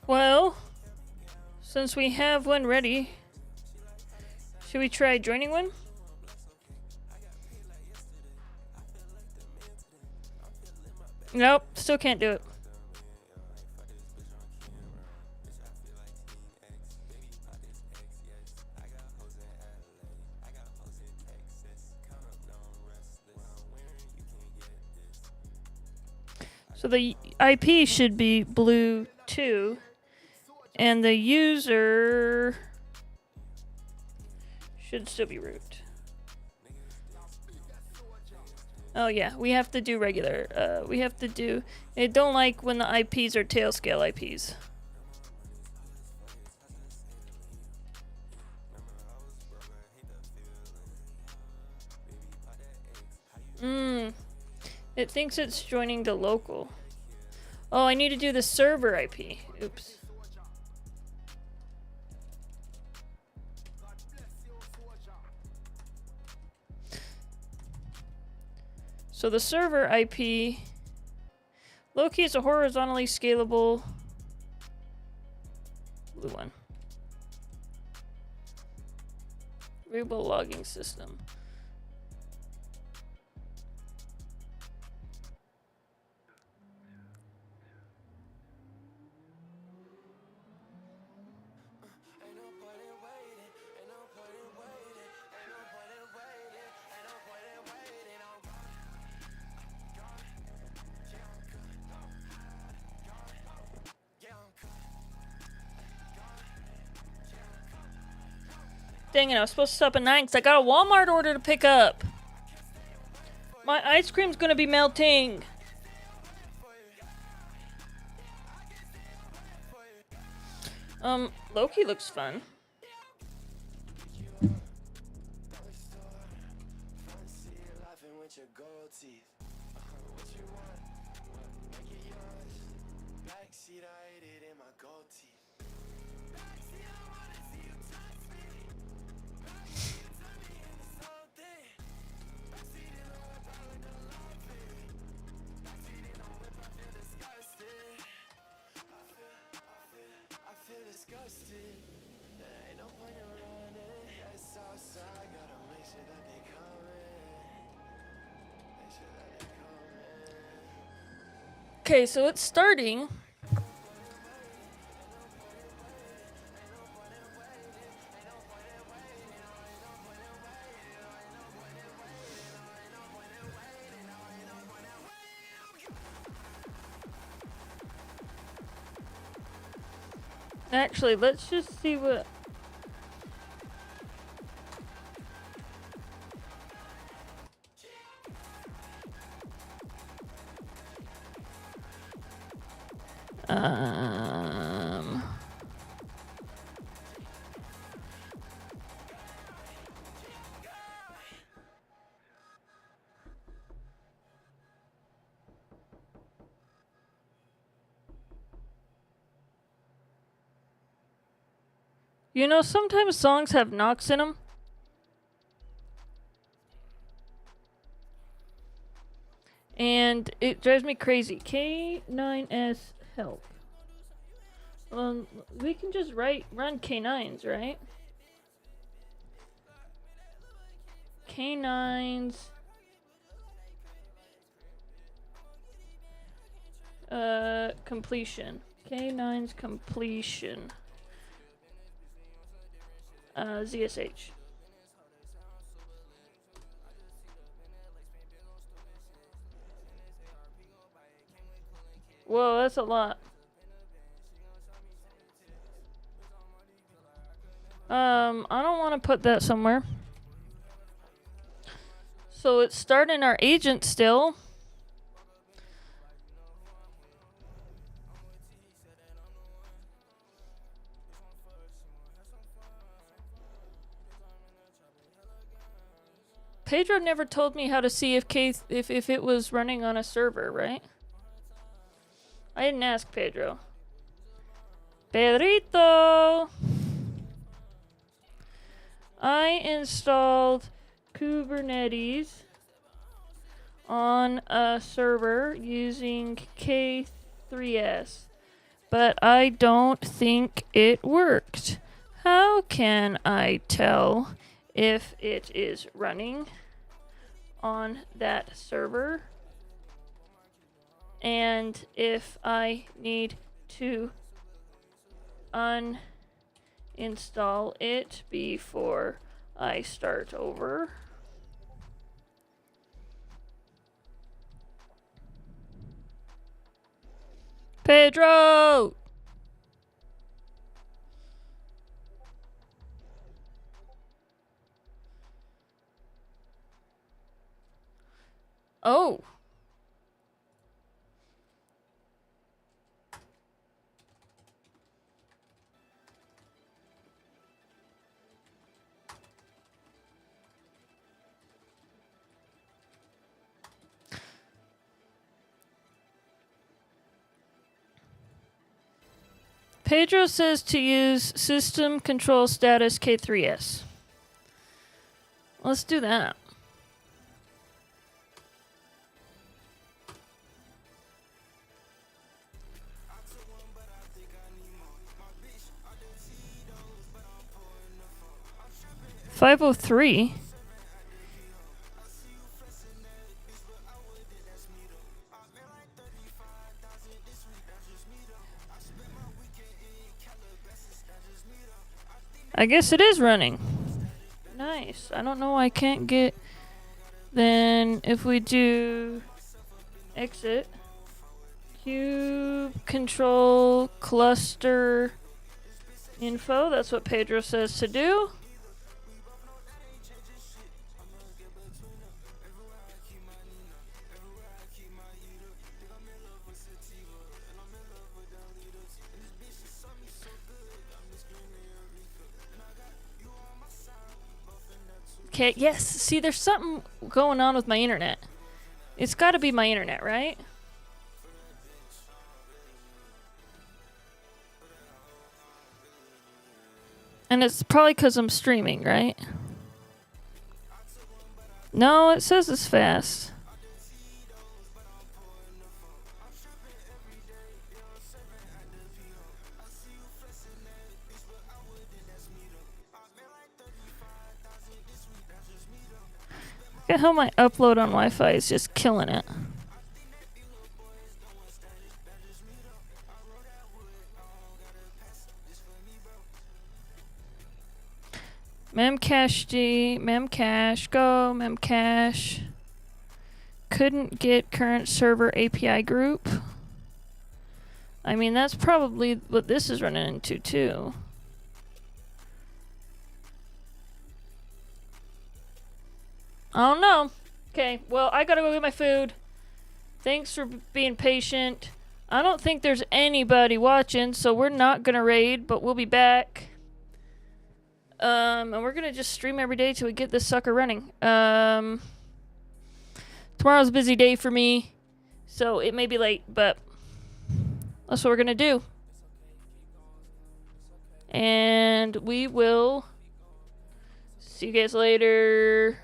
Well, since we have one ready, should we try joining one? Nope, still can't do it. So the IP should be blue 2, and the user should still be root. Oh yeah, we have to do regular. We have to do. I don't like when the IPs are Tailscale IPs. It thinks it's joining the local. Oh, I need to do the server IP. Oops. So the server IP, Loki is a horizontally scalable blue one. Variable logging system. Dang it, I was supposed to stop at 9 because I got a Walmart order to pick up. My ice cream's gonna be melting. Loki looks fun. Okay, so it's starting. Actually, let's just see what... You know, sometimes songs have knocks in them. And it drives me crazy. K9s help. We can just run K9s, right? K9s. Completion. K9's completion. ZSH. Whoa, that's a lot. I don't want to put that somewhere. So it's starting our agent still. Pedro never told me how to see if if it was running on a server, right? I didn't ask Pedro. Pedrito! I installed Kubernetes on a server using K3s, but I don't think it worked. How can I tell if it is running on that server and if I need to uninstall it before I start over? Pedro! Oh. Pedro says to use system control status K3s. Let's do that. $503. I guess it is running. Nice. I don't know why I can't get... Then if we do exit, cube control cluster info, that's what Pedro says to do. Okay, yes. See, there's something going on with my internet. It's got to be my internet, right? And it's probably because I'm streaming, right? No, it says it's fast. Look at how my upload on Wi-Fi is just killing it. Memcache D, Memcache, go, Memcache. Couldn't get current server API group. I mean, that's probably what this is running into too. I don't know. Okay, well, I gotta go get my food. Thanks for being patient. I don't think there's anybody watching, so we're not gonna raid, but we'll be back. And we're gonna just stream every day till we get this sucker running. Tomorrow's a busy day for me, so it may be late, but that's what we're gonna do. And we will see you guys later.